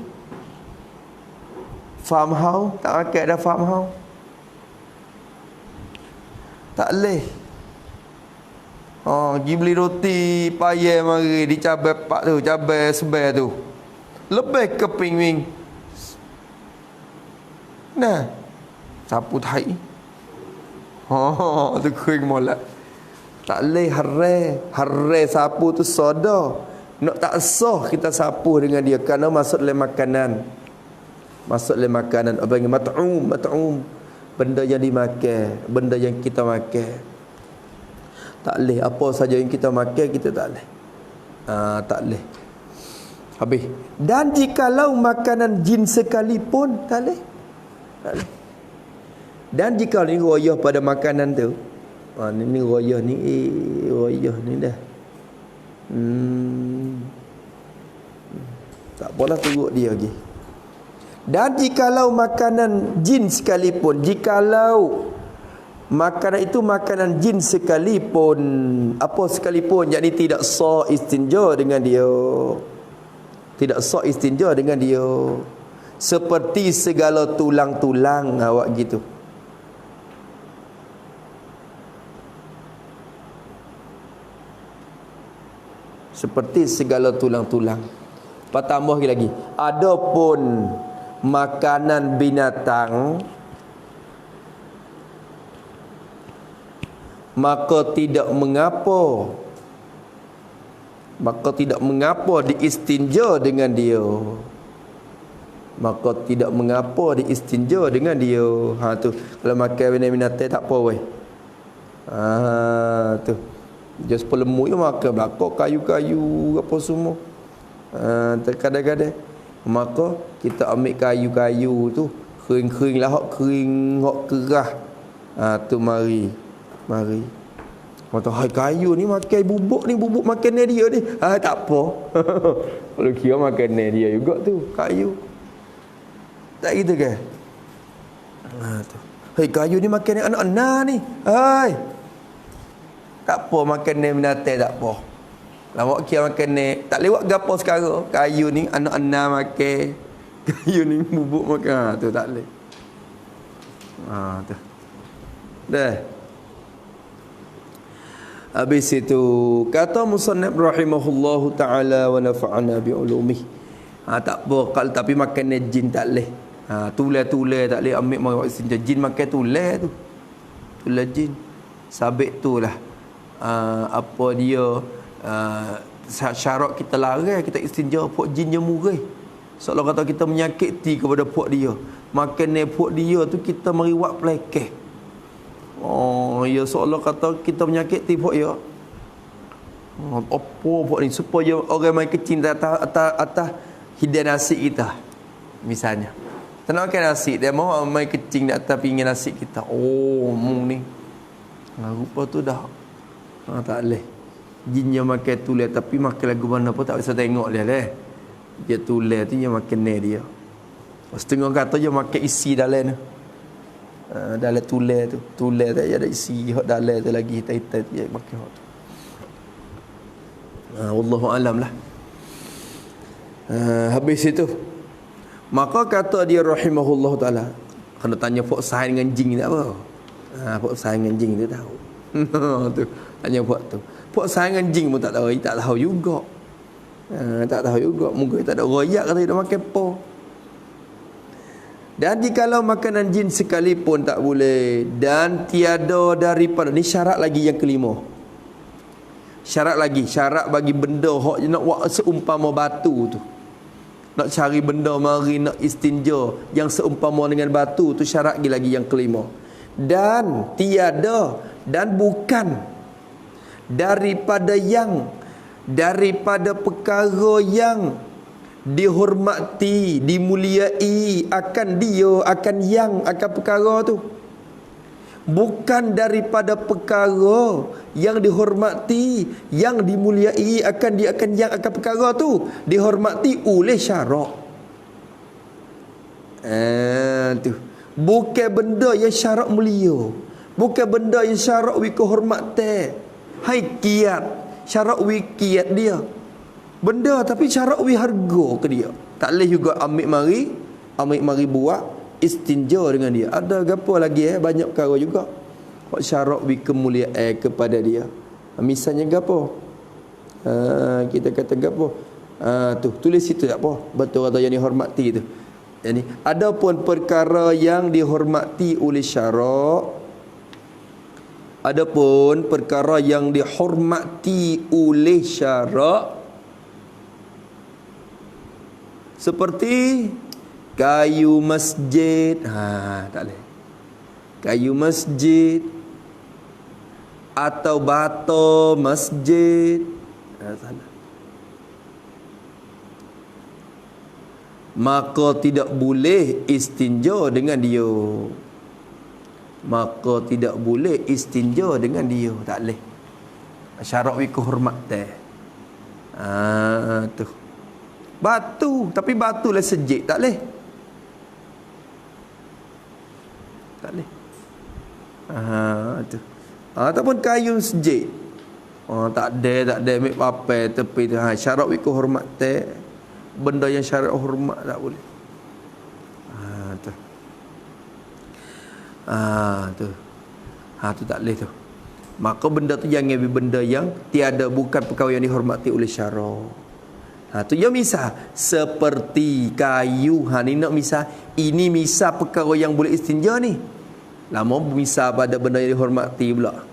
Farm house tak makan dah, farm house. Tak boleh. Pergi beli roti payah mari dicabai pak tu, cabai sebai tu. Lebih keping wing. Nah. Sapu tai. Tu kering molek. Tak boleh harai sapu tu soda. Nak tak sah kita sapu dengan dia kerana masuk dalam makanan. Apa yang mat'um. Benda yang dimakan, benda yang kita makan. Tak boleh apa saja yang kita makan kita tak boleh. Tak boleh. Habis. Dan jikalau makanan jin sekalipun tak boleh. Tak boleh. Dan jika ni royah pada makanan tu, ni royah ni, royah ni dah. Tak apalah, turut dia lagi. Dan jikalau makanan jin sekalipun, jikalau makanan itu makanan jin sekalipun, apa sekalipun, yakni tidak sah istinja dengan dia. Tidak sah istinja dengan dia. Seperti segala tulang-tulang awak gitu. Seperti segala tulang-tulang. Tambah lagi. Adapun makanan binatang, maka tidak mengapa diistinja dengan dia. maka tidak mengapa diistinja dengan dia. Tu kalau makan binatang tak apa weh. Tu just pelemu je makan belakang kayu-kayu apa semua. Terkadang-kadang maka kita ambil kayu-kayu tu kering-kering lah, hok kering, hok kerah. Tu mari mata hai kayu ni makan bubuk ni, bubuk makan dia ni. Tak apa. Kalau kira makan dia juga tu kayu. Tak gitu ke? Tu. Hai kayu ni makan anak-anak ni. Hai. Tak apa makan ni binatang tak apa. Lawak kira makan ni tak lewat gapo sekarang. Kayu ni anak-anak makan. Kayu ni bubuk makan. Tu tak leh. Tu. Dah. Habis itu kata musannaf rahimahullahu taala wa nafa'ana bi ulumih. Tak apa kalau tapi makan jin tak leh. Tulah tak leh ambil mau istinja jin makan tulah tu. Tulah jin. Sabit tu lah. Apa dia syarat kita larang kita istinja puak jin yang murih. Seolah kata kita menyakiti kepada puak dia. Makan puak dia tu kita meriwak pelekeh. Ya seolah kata kita menyakiti puak dia. Apa puak ni supaya orang main kecil atas hidan nasi kita. Misalnya. Tak nak makan nasi, dia mau main kecil di atas pinggan nasi kita. Ni. Rupa tu dah. Tak boleh. Jin yang makan tulah tapi makan lagu mana pun tak bisa tengok dia leh. Dia tulah tu yang makan dia. Setengah kata dia makan isi dalam tu. Dalam tulah tu. Tulah tak ada isi hok dalam tu lagi hitam-hitam dia makan hok tu. Wallahu alam lah. Habis itu maka kata dia rahimahullah taala, kena tanya pok sain dengan jin tak apa. Pok sain dengan jin tu tahu. Tu tanya pok tu. Pok sain dengan jin pun tak tahu juga. Tak tahu juga. Mungkin tak ada royak kata dia makan apa. Dan jikalau makanan jin sekalipun tak boleh dan tiada daripada ni syarat lagi yang kelima. Syarat bagi benda hok nak buat seumpama batu tu. Nak cari benda mari nak istinja yang seumpama dengan batu tu syarat lagi yang kelima. Dan tiada dan bukan daripada perkara yang dihormati, dimuliai akan perkara tu. Bukan daripada perkara yang dihormati, yang dimuliai akan perkara tu dihormati oleh syarak. Tu. Bukan benda yang syarak mulia. Bukan benda yang syarak wi kehormatan. Hai kiat, syarak wi kiat dia. Benda tapi syarak wi harga ke dia. Tak boleh juga ambil mari buat istinja dengan dia. Ada gapo lagi banyak perkara juga. Hak syarak wi kemuliaan kepada dia. Misalnya gapo? Kita kata gapo? Tu tulis situ tak apa. Betul kata yang dihormati tu. Yani adapun perkara yang dihormati oleh syarak, adapun perkara yang dihormati oleh syarak seperti kayu masjid, tak boleh. Kayu masjid atau bata masjid, salah. Maka tidak boleh istinja dengan dia. Tak boleh. Syarat wi kehormatan. Tu. Batu, tapi batu lah sejik, tak boleh. Tu. Ataupun kayu sejik. Tak ada ambil papai tepi tu. Syarat wi kehormatan. Benda yang syarat hormat tak boleh. Tu. Tu tak boleh tu. Maka benda tu jangan ambil benda yang tiada, bukan perkara yang dihormati oleh syarak. Tu yang misal seperti kayu. Ni nak misal, ini misal perkara yang boleh istinja ni. Lama misal pada benda yang dihormati pula.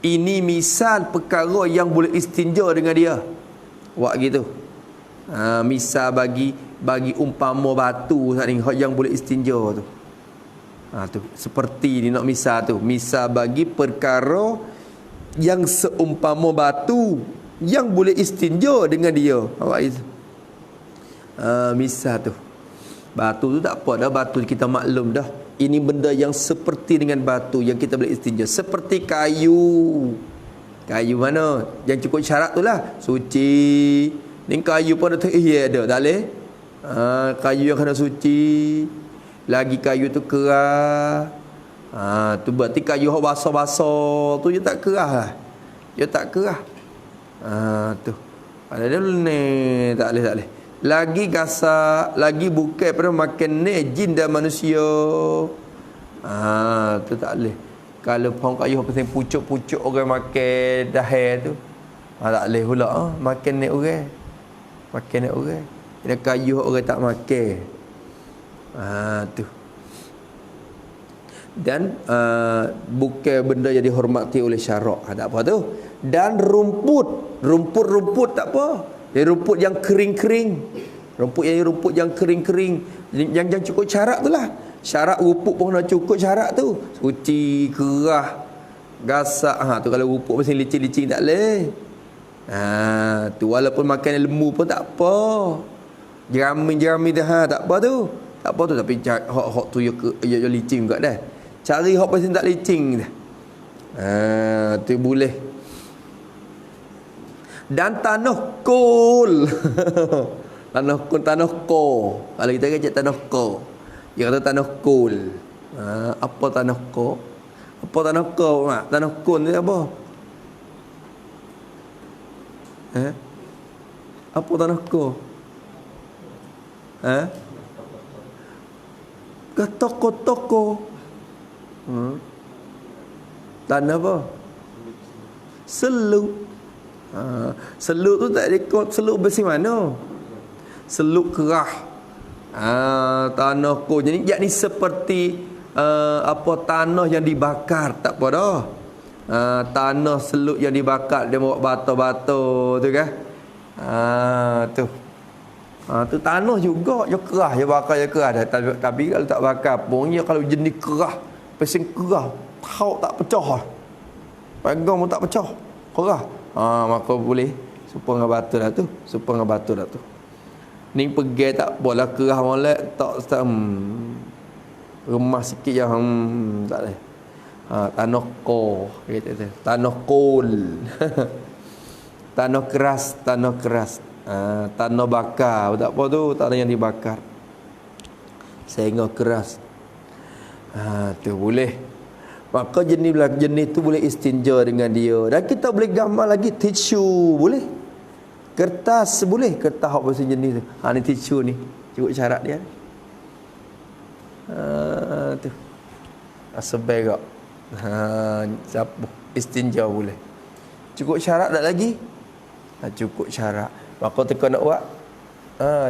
Ini misal perkara yang boleh istinja dengan dia. Buat gitu. Misal bagi bagi umpama batu tadi yang boleh istinja tu. Tu seperti ni nak misal tu. Misal bagi perkara yang seumpama batu yang boleh istinja dengan dia. Awak itu. Misal tu. Batu tu tak apa dah, batu kita maklum dah. Ini benda yang seperti dengan batu yang kita boleh istinja. Seperti kayu. Kayu mana? Yang cukup syarat tu lah. Suci. Ni kayu pun ada ada, tak boleh? Kayu yang kena suci. Lagi kayu tu kerah. Tu berarti kayu yang basah-basah tu dia tak kerah lah. Dia tak kerah. Tu. Ada dulu ni. Tak boleh. Lagi gasak. Lagi bukan pada makan ni jin dan manusia. Tu tak boleh. Kalau pohon kayu pasal pucuk-pucuk orang makan dahar tu. Tak boleh pula. Makan ni orang. Makan ni orang. Ada kayu orang tak makan. Tu. Dan bukan benda yang dihormati oleh syarak. Tak apa tu. Dan rumput tak apa. Rumput yang kering-kering. Rumput yang kering-kering. Yang cukup syarat tu lah. Syarat rumput pun nak cukup syarat tu. Suci, kerah, gasak. Tu kalau rumput masih licin-licin tak boleh. Tu walaupun makan lembu pun tak apa. Jerami dah tak apa tu. Tak apa tu, tapi hok tu ya licin juga dah. Cari hok pasal tak licin dah. Tu boleh. Dan tanah kol. tanah ko. Kalau kita kata tanah ko. Dia kata tanah kol. Apa tanah ko? Apa tanah ko? Tanah kol ni apa? Apa tanah ko? Ke toko-toko. Tanah apa? Seluk. Seluk tu tak rekod seluk besi mana? Seluk kerah. Tanah ko. Jadi yakni seperti tanah yang dibakar, tak apa dah. Tanah seluk yang dibakar dia bawa batu-batu tu kan. Tu. Tu tanah juga dia kerah, dia bakar dia kerah dah. Tapi kalau tak bakar pun dia kalau jenis kerah, pasal kerah, tahu tak pecah. Pegang pun tak pecah. Kerah. Maka boleh supaya dengan batu dah tu. Supaya dengan batu dah tu. Ni pergi tak boleh kerah molek tak remah sikit yang tak boleh. Tanah ko kata tu. Tanah kol. Tanah keras. Tanah bakar. Tak apa tu, tanah yang dibakar. Sehingga keras. Tu boleh. Maka jenis tu boleh istinja dengan dia. Dan kita boleh gambar lagi tisu boleh. Kertas boleh. Kertas hak pasal jenis tu. Ni tisu ni. Cukup syarat dia. Tu. Sebaik kak. Siapa istinja boleh. Cukup syarat tak lagi? Cukup syarat. Maka teka nak buat.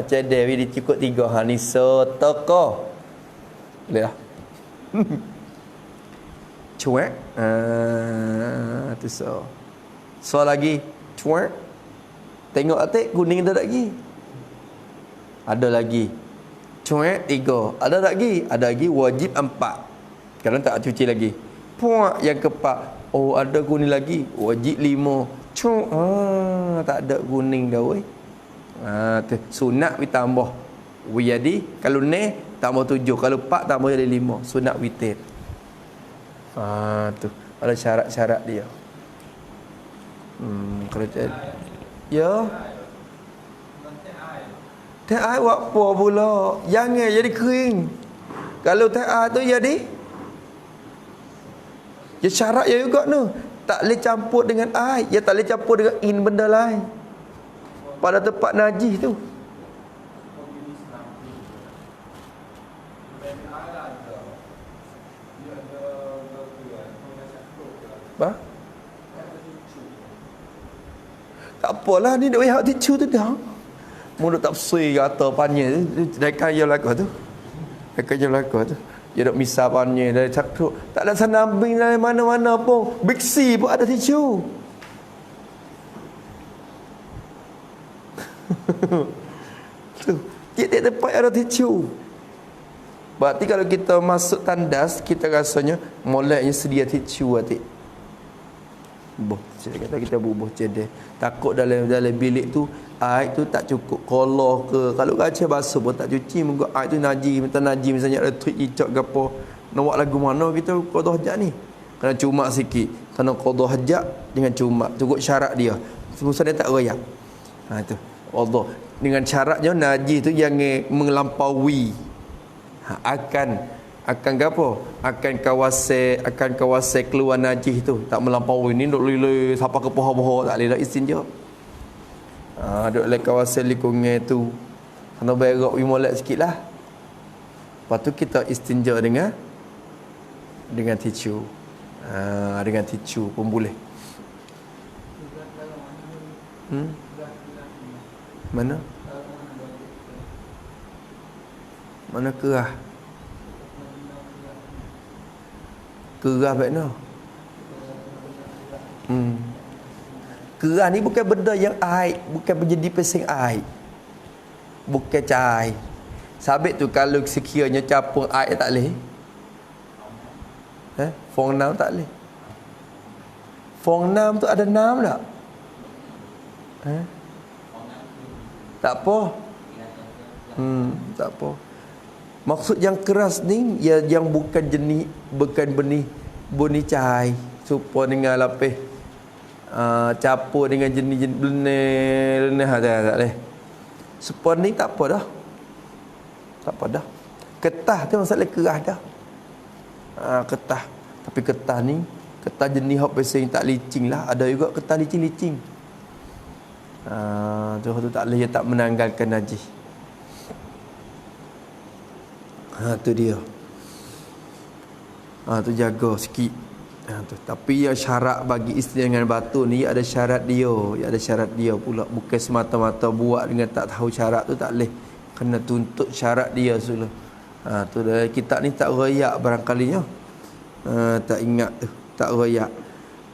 Cedek dia cukup 3. Ni toko. Boleh lah. Cuek. Tu so lagi. Cuek. Tengok atik kuning ada lagi. Ada lagi. Cuek 3. Ada lagi. Ada lagi wajib 4. Kalau tak cuci lagi. Puak yang keempat. Oh ada kuning lagi. Wajib 5. Cuek. Tak ada kuning dah weh. Sunat ditambah. Jadi kalau ni tambah 7. Kalau 4 tambah jadi 5. Sunat witir. Tu. Ada syarat-syarat dia. Kalau ya. Teh air buat apa pula? Jangan jadi kering. Kalau teh air tu jadi ya syarat ya juga tu. Tak boleh campur dengan air. Ya tak boleh campur dengan benda lain. Pada tempat najis tu. Apa? Tak apalah ni nak wehak ticu tu dah. Mulut tak bersih kata panjang tu. Dah kaya lagu tu. Dah kaya lagu tu. Dia nak misal panjang dari cakruk. Tak ada sanabing dari mana-mana pun. Biksi pun ada ticu. Tu. Dia tempat ada tisu. Berarti kalau kita masuk tandas, kita rasanya moleknya sedia tisu hati. Boh, saya kata kita bubuh cedek. Takut dalam bilik tu air tu tak cukup kolor ke. Kalau kaca basuh pun tak cuci, mungkin air tu najis, minta najis misalnya ada tweet icak ke apa. Nak buat lagu mana kita qada hajat ni? Kena cuma sikit. Kena qada hajat dengan cuma. Cukup syarat dia. Sebab dia tak royak. Tu. Allah dengan syaratnya najis tu jangan melampaui. Akan apa? Akan kawasan keluar najis tu, tak melampaui. Ni duk lele siapa ke pohon-pohon tak boleh dah istinja. Duk le kawasan lingkungan tu. Kena berak wi molek sikitlah. Lepas tu kita istinja dengan tisu. Dengan tisu pun boleh. Mana? Mana kerah? Kerah baik no. Kerah ni bukan benda yang air, bukan menjadi pesing air. Bukan cair. Sabit tu kalau sekiranya capung air tak boleh. Fong nam tak boleh. Fong nam tu ada nam tak? Tak apa. Tak apa. Maksud yang keras ni yang bukan benih cahai supaya dengan lapis campur dengan jenis leneh tak boleh. Supaya ni tak apa dah. Tak apa dah. Ketah tu masalah keras dah. Ketah. Tapi ketah ni ketah jenis hok pesing tak licin lah. Ada juga ketah licin-licin. Tu tak boleh, tak menanggalkan najis. Tu dia. Tu jaga sikit. Tu. Tapi yang syarat bagi isteri dengan batu ni ada syarat dia. Ada syarat dia pula. Bukan semata-mata buat dengan tak tahu syarat tu tak boleh. Kena tuntut syarat dia dulu. Tu dah kitab ni tak royak barangkalinya. Tak ingat tu. Tak royak.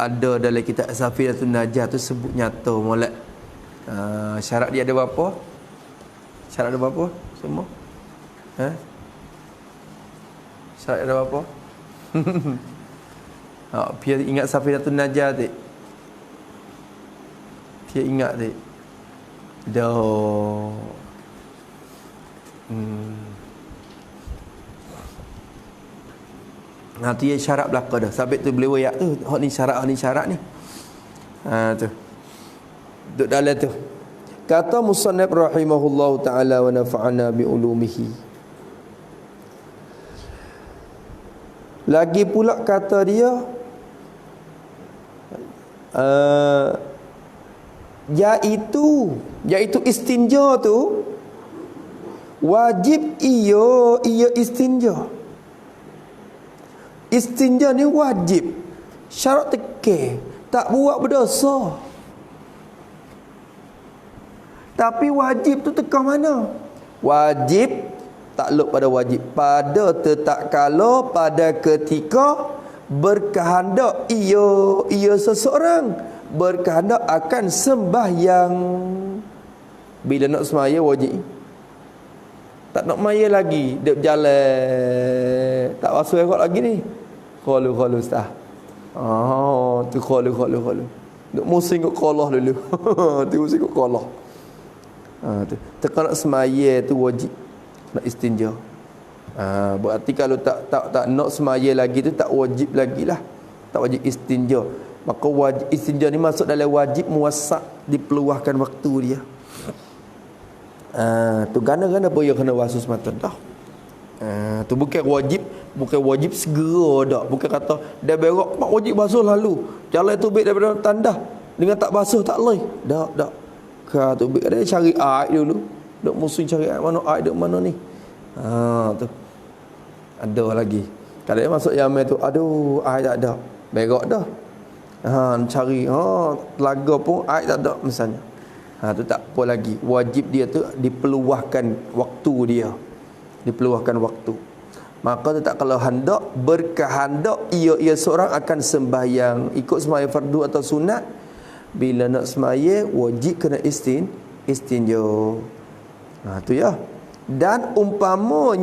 Ada dalam kitab Safiratun Najah tu sebut nyata molek. Syarat dia ada berapa? Syarat ada berapa? Semua? Syarat ada berapa? Biar ingat Safiratun Najah tu. Biar ingat tu. Dah. Tu yang syarat belaka dah. Sabit tu boleh wayak tu. Hak ni syarat ni. Tu. Duduk dalam tu. Kata musannif rahimahullahu ta'ala wa nafa'ana bi ulumihi. Lagi pula kata dia iaitu istinja tu wajib ia istinja. Istinja ni wajib. Syarat tekeh, tak buat berdosa. Tapi wajib tu tekah mana? Wajib takluk pada wajib pada tetakkala pada ketika berkehendak ia seseorang berkehendak akan sembahyang. Bila nak sembahyang wajib. Tak nak maya lagi, dia berjalan tak basuh air lagi ni. Qalu ustaz. Tu qalu. Duk musim kok qalah dulu. Tu musim kok qalah. Tu. Tekan nak semaya tu wajib nak istinja. Berarti kalau tak nak semaya lagi tu tak wajib lagi lah. Tak wajib istinja. Maka wajib istinja ni masuk dalam wajib muwassak, dipeluahkan waktu dia. Tu gana-gana boleh kena basuh semata dah. Tu bukan wajib segera dak. Bukan kata dah berak mak wajib basuh lalu. Jalan tu baik daripada tandah dengan tak basuh tak leh. Dak. Tu baik ada cari air dulu. Dok musim cari air mana air dok mana ni. Tu. Ada lagi. Kalau dia masuk Yaman tu, aduh air tak ada. Berak dah. Cari telaga pun air tak ada misalnya. Tu tak apa lagi. Wajib dia tu dipeluahkan waktu dia. Dipeluahkan waktu. Maka tu tak kalau hendak berkehendak ia seorang akan sembahyang ikut sembahyang fardu atau sunat. Bila nak sembahyang wajib kena istinja. Tu ya. Dan umpama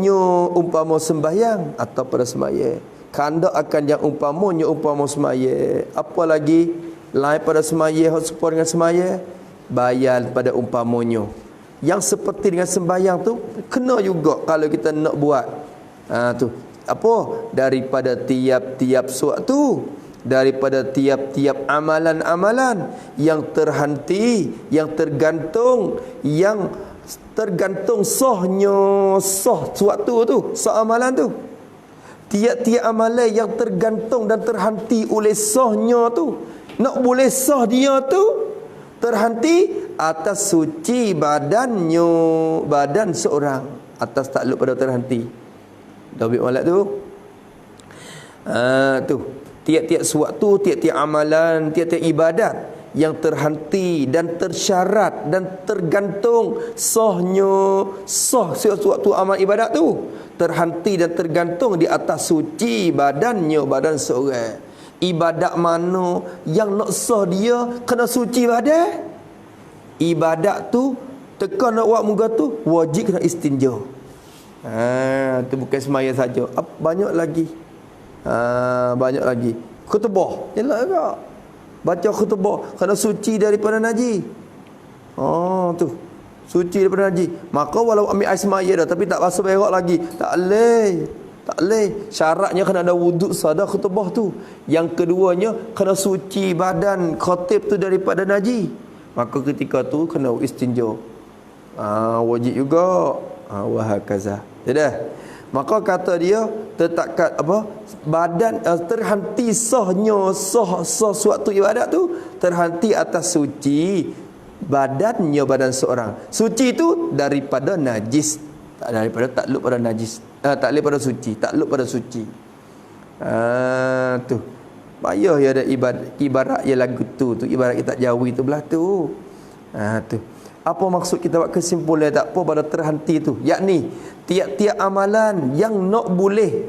sembahyang atau pada semaya. Kanda akan yang umpama semaya. Apa lagi lain pada semaya, serupa dengan semaya, bayan pada umpamanya. Yang seperti dengan sembahyang tu kena juga kalau kita nak buat. Tu apa? Daripada tiap-tiap suatu, daripada tiap-tiap amalan-amalan yang terhenti, yang tergantung sah suatu tu, sah amalan tu. Tiap-tiap amalan yang tergantung dan terhenti oleh sahnya tu, nak boleh sah dia tu terhenti atas suci badannya, badan seorang, atas takluk pada terhenti. Dah ambil malak tu. Tu tiap-tiap suatu, tiap-tiap amalan, tiap-tiap ibadat yang terhenti dan tersyarat dan tergantung sah suatu amal ibadat tu terhenti dan tergantung di atas suci badannya, badan seorang. Ibadat mana yang nak sah dia kena suci badan? Ibadat tu tekan nak buat muka tu wajib kena istinja. Tu bukan semaya saja. Banyak lagi. Banyak lagi. Khutbah. Yalah juga. Baca khutbah kena suci daripada najis. Tu. Suci daripada najis. Maka walau ambil air semaya dah tapi tak basuh berak lagi, tak boleh. Tak boleh. Syaratnya kena ada wuduk sadar khutbah tu. Yang keduanya kena suci badan khatib tu daripada najis. Maka ketika tu kena istinja. Wajib juga. Wahakaza. Tidak. Maka kata dia tertakat apa? Badan terhenti sahnya sah suatu ibadat tu terhenti atas suci badannya, badan seorang. Suci tu daripada najis, tak daripada takluk pada najis. Takluk pada suci, takluk pada suci. Tu. Payah ya ada ibarat ya lagu tu ibarat kita Jawi tu belah tu. Tu. Apa maksud kita buat kesimpulan tak apa pada terhenti tu, yakni tiap-tiap amalan yang nak boleh,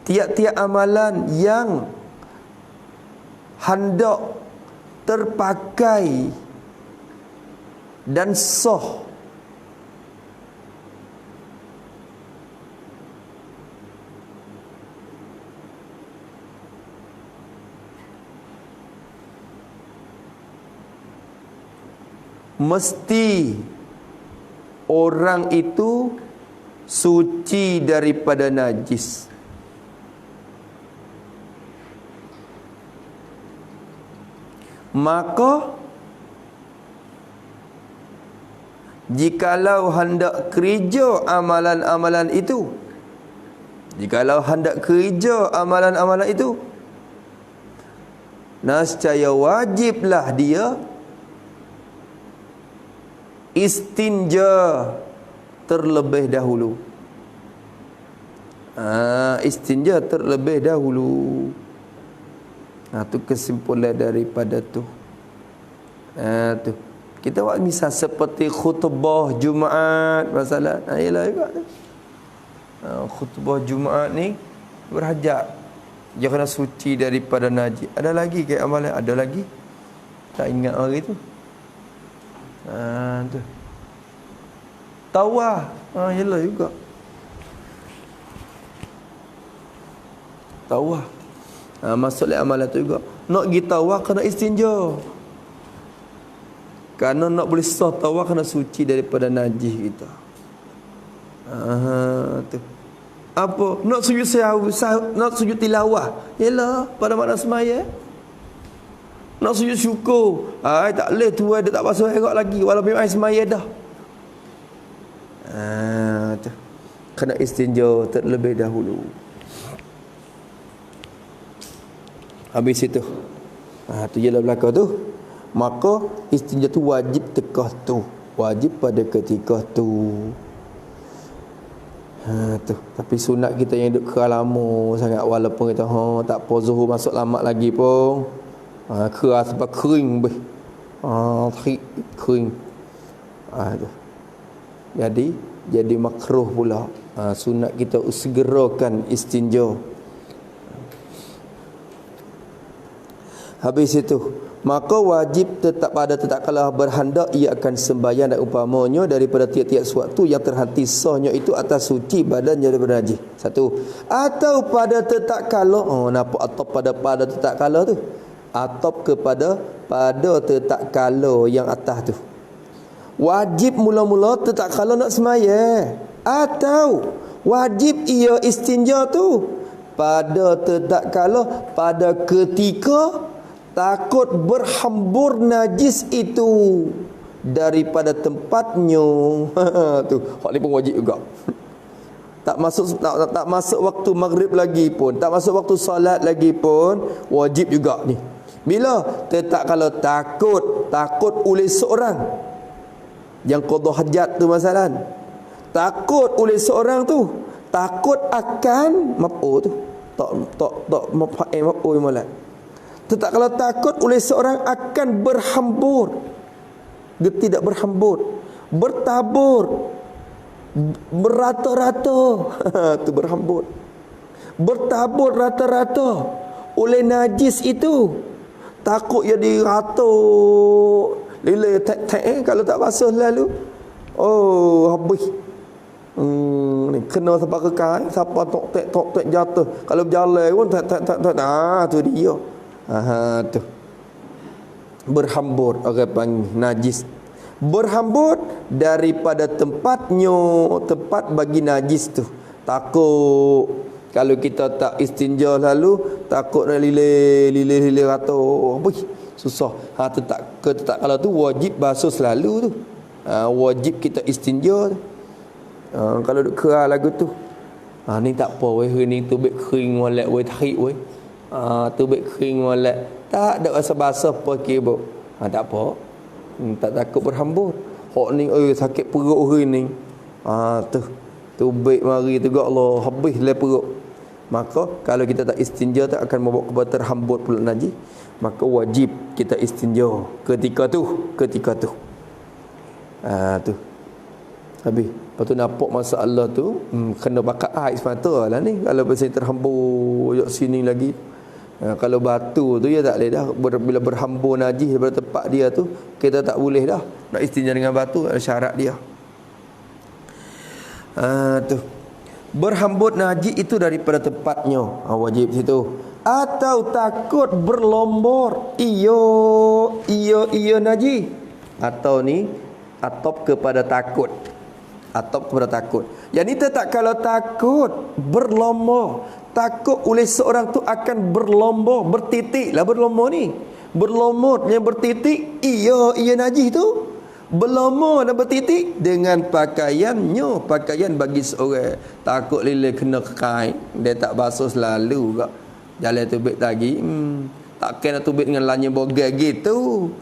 tiap-tiap amalan yang hendak terpakai dan sah mesti orang itu suci daripada najis. Maka jikalau hendak kerja amalan-amalan itu, nescaya wajiblah dia istinja terlebih dahulu. Istinja terlebih dahulu. Tu kesimpulan daripada tu. Tu. Kita buat misal seperti khutbah Jumaat masalah. Ialah juga. Khutbah Jumaat ni berhajat. Dia kena suci daripada najis. Ada lagi ke amalan? Ada lagi. Tak ingat hari tu. Tu. Tawaf. Yalah juga. Tawaf. Maksudnya amalan tu juga. Nak pergi tawaf kena istinja. Kerana nak boleh sah tawaf kena suci daripada najis kita. Tu. Apa? Nak sujud tilawah. Yalah pada makna semaya. Nak sujud syukur. Tak boleh tu dia tak basuh berak lagi walau memang semaya dah. Tu. Kena istinja terlebih dahulu. Habis itu. Tu ialah belakang tu. Maka istinja tu wajib tekah tu. Wajib pada ketika tu. Tu. Tapi sunat kita yang duduk lama sangat, walaupun kita tak apa zuhur masuk lama lagi pun. Keras sebab kering beh. Kering. Tu. Jadi makruh pula. Sunat kita segerakan istinja. Habis itu, maka wajib tetap kala berhendak ia akan sembahyang dan umpamanya daripada tiap-tiap suatu yang terhenti sahnya itu atas suci badannya daripada najis. Satu. Atau pada tetap kala, nampak atau pada tetap kala tu. Atau kepada pada tetap kala yang atas tu. Wajib mula-mula tetap kala nak sembahyang. Atau wajib ia istinja tu pada tetap kala pada ketika takut berhambur najis itu daripada tempatnya. Tu, hak ni pun wajib juga. Tak masuk waktu maghrib lagi pun, tak masuk waktu solat lagi pun, wajib juga ni. Bila tetap kalau takut oleh seorang yang qada hajat tu masalah. Takut oleh seorang tu, takut akan mapo tu. Tak mapo malah. Tetap kalau takut oleh seorang akan berhambur. Dia tidak berhambur, bertabur, berata-rata. Tu berhambur. Bertabur rata-rata oleh najis itu. Takut jadi ratuk. Lila kalau tak basuh lalu. Oh, habis. Ni kena sampai kekal, siapa tok jatuh. Kalau berjalan pun tak tu dia. Tu berhambur, orang panggil najis. Berhambur daripada tempat bagi najis tu. Takut kalau kita tak istinja lalu, takut nak lile ratuk. Susah. Tetap kalau tu wajib basuh selalu tu. Wajib kita istinja tu. Kalau duk kerah lagu tu. Ni tak apa weh, ni tubik kering molek weh, tarik weh. Tubik kering molek. Tak ada rasa-basa apa kibuk. Tak apa. Tak takut berhambur. Hak ni sakit perut hari ni. Tu. Tubik mari tu gak Allah, habis le perut. Maka kalau kita tak istinja tak akan membawa kepada terhambur pula najis. Maka wajib kita istinja ketika tu. Tu. Habis. Lepas tu nampak masalah tu, kena bakar air semata lah ni. Kalau pasal terhambur kat sini lagi. Kalau batu tu ya tak boleh dah. Bila berhambur najis daripada tempat dia tu, kita tak boleh dah nak istinja dengan batu, ada syarat dia. Tu. Berhambur najis itu daripada tempatnya. Wajib situ. Atau takut berlombor. Iyo najis. Atau ni atop kepada takut. Yang ni tetap kalau takut berlombor, takut oleh seorang tu akan berlombor, bertitik lah berlombor ni. Berlombor yang bertitik, iya najis tu. Berlombor dan bertitik dengan pakaiannya, pakaian bagi seorang. Takut lila kena kain, dia tak basuh selalu kak. Jalan tubik lagi, tak kena tubik dengan lanya bogai gitu.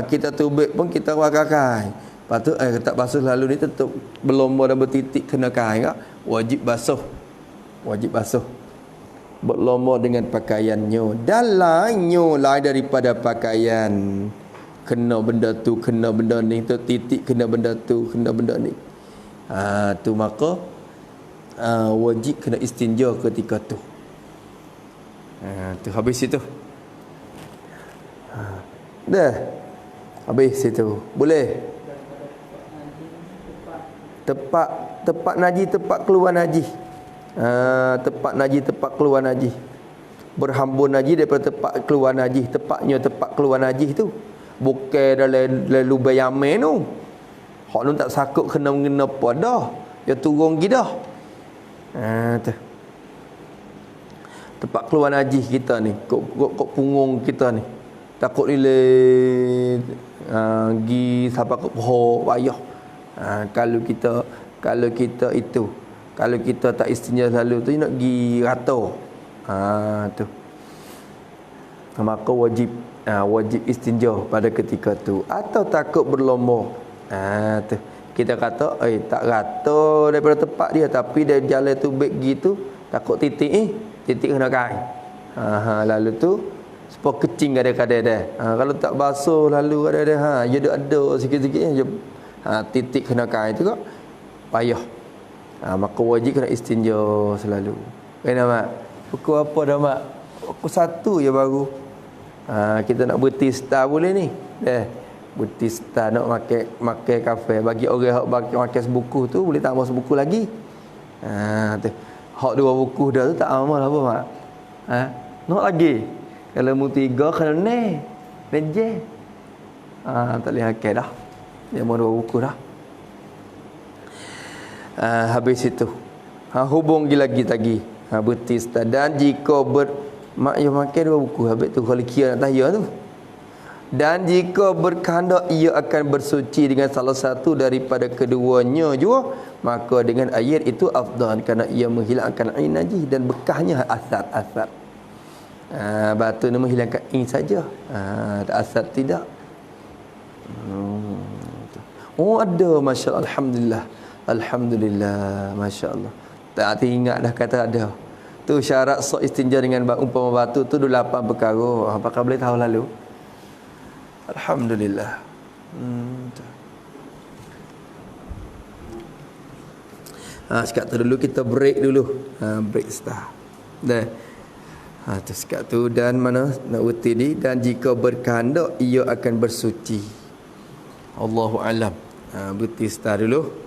Kita tubik pun kita wakakai. Lepas tu tak basuh lalu ni tetap berlombor dan bertitik kena kain tak? Wajib basuh. Berlombor dengan pakaiannya. Dan lain daripada pakaian. Kena benda tu, kena benda ni, tu titik kena benda tu, kena benda ni. Tu maka wajib kena istinja ketika tu. Tu habis itu. Dah. Habis itu. Boleh. Tempat najis, tempat keluar najis. Tempat najis, tempat keluar najis. Berhambur najis daripada tempat keluar najis. Tempatnya tempat keluar najis tu. Bukan dalam lubang yamin tu. Hak tu tak sakut kena mengena apa dah. Dia turun pergi dah. Tu. Tempat keluar najis kita ni. Kok punggung kita ni. Takut ni pergi sampai ke pohon payah. Kalau kita tak istinja selalu tu nak pergi rata. Tu. Maka wajib istinja pada ketika tu. Atau takut berlombor. Tu. Kita kata tak rata daripada tempat dia, tapi dia jalan tu baik gitu, takut titik kena kain. Lalu tu sepuluh kecing kadang-kadang dah. Kalau tak basuh lalu kadang-kadang dia ada sikit-sikit je. Titik kena kain tu kak payah. Maka wajib kena istinja selalu. Kena mak? Pukul apa dah mak? Pukul 1 je baru. Kita nak bertista boleh ni. Bertista nak makan kafe bagi orang hak bagi makan sebuku tu boleh tambah sebuku lagi. Tu. Hak 2 buku dah tu tak amal apa mak. Nak lagi. Kalau mu 3 kena ni. Leje. Tak boleh makan dah. Dia mau 2 buku dah. Habis itu. Hubung lagi. Bertista dan jika mak yang makan 2 buku habis tu kalau kira nak tahiyah tu. Dan jika berkehendak ia akan bersuci dengan salah satu daripada keduanya jua, maka dengan air itu afdal kerana ia menghilangkan ain najis dan bekahnya asar. Batu ni menghilangkan ain saja. Asar tidak. Ada masya-Allah, alhamdulillah masya-Allah. Tak ingat dah kata ada. Tu syarat sok istinja dengan umpama batu tu 8 perkara. Apakah boleh tahu lalu? Alhamdulillah. Sekat tu dulu kita break dulu. Break start. Dah. Tu sekat tu dan mana nak uti ni dan jika berkehendak ia akan bersuci. Allahu alam. Berti start dulu.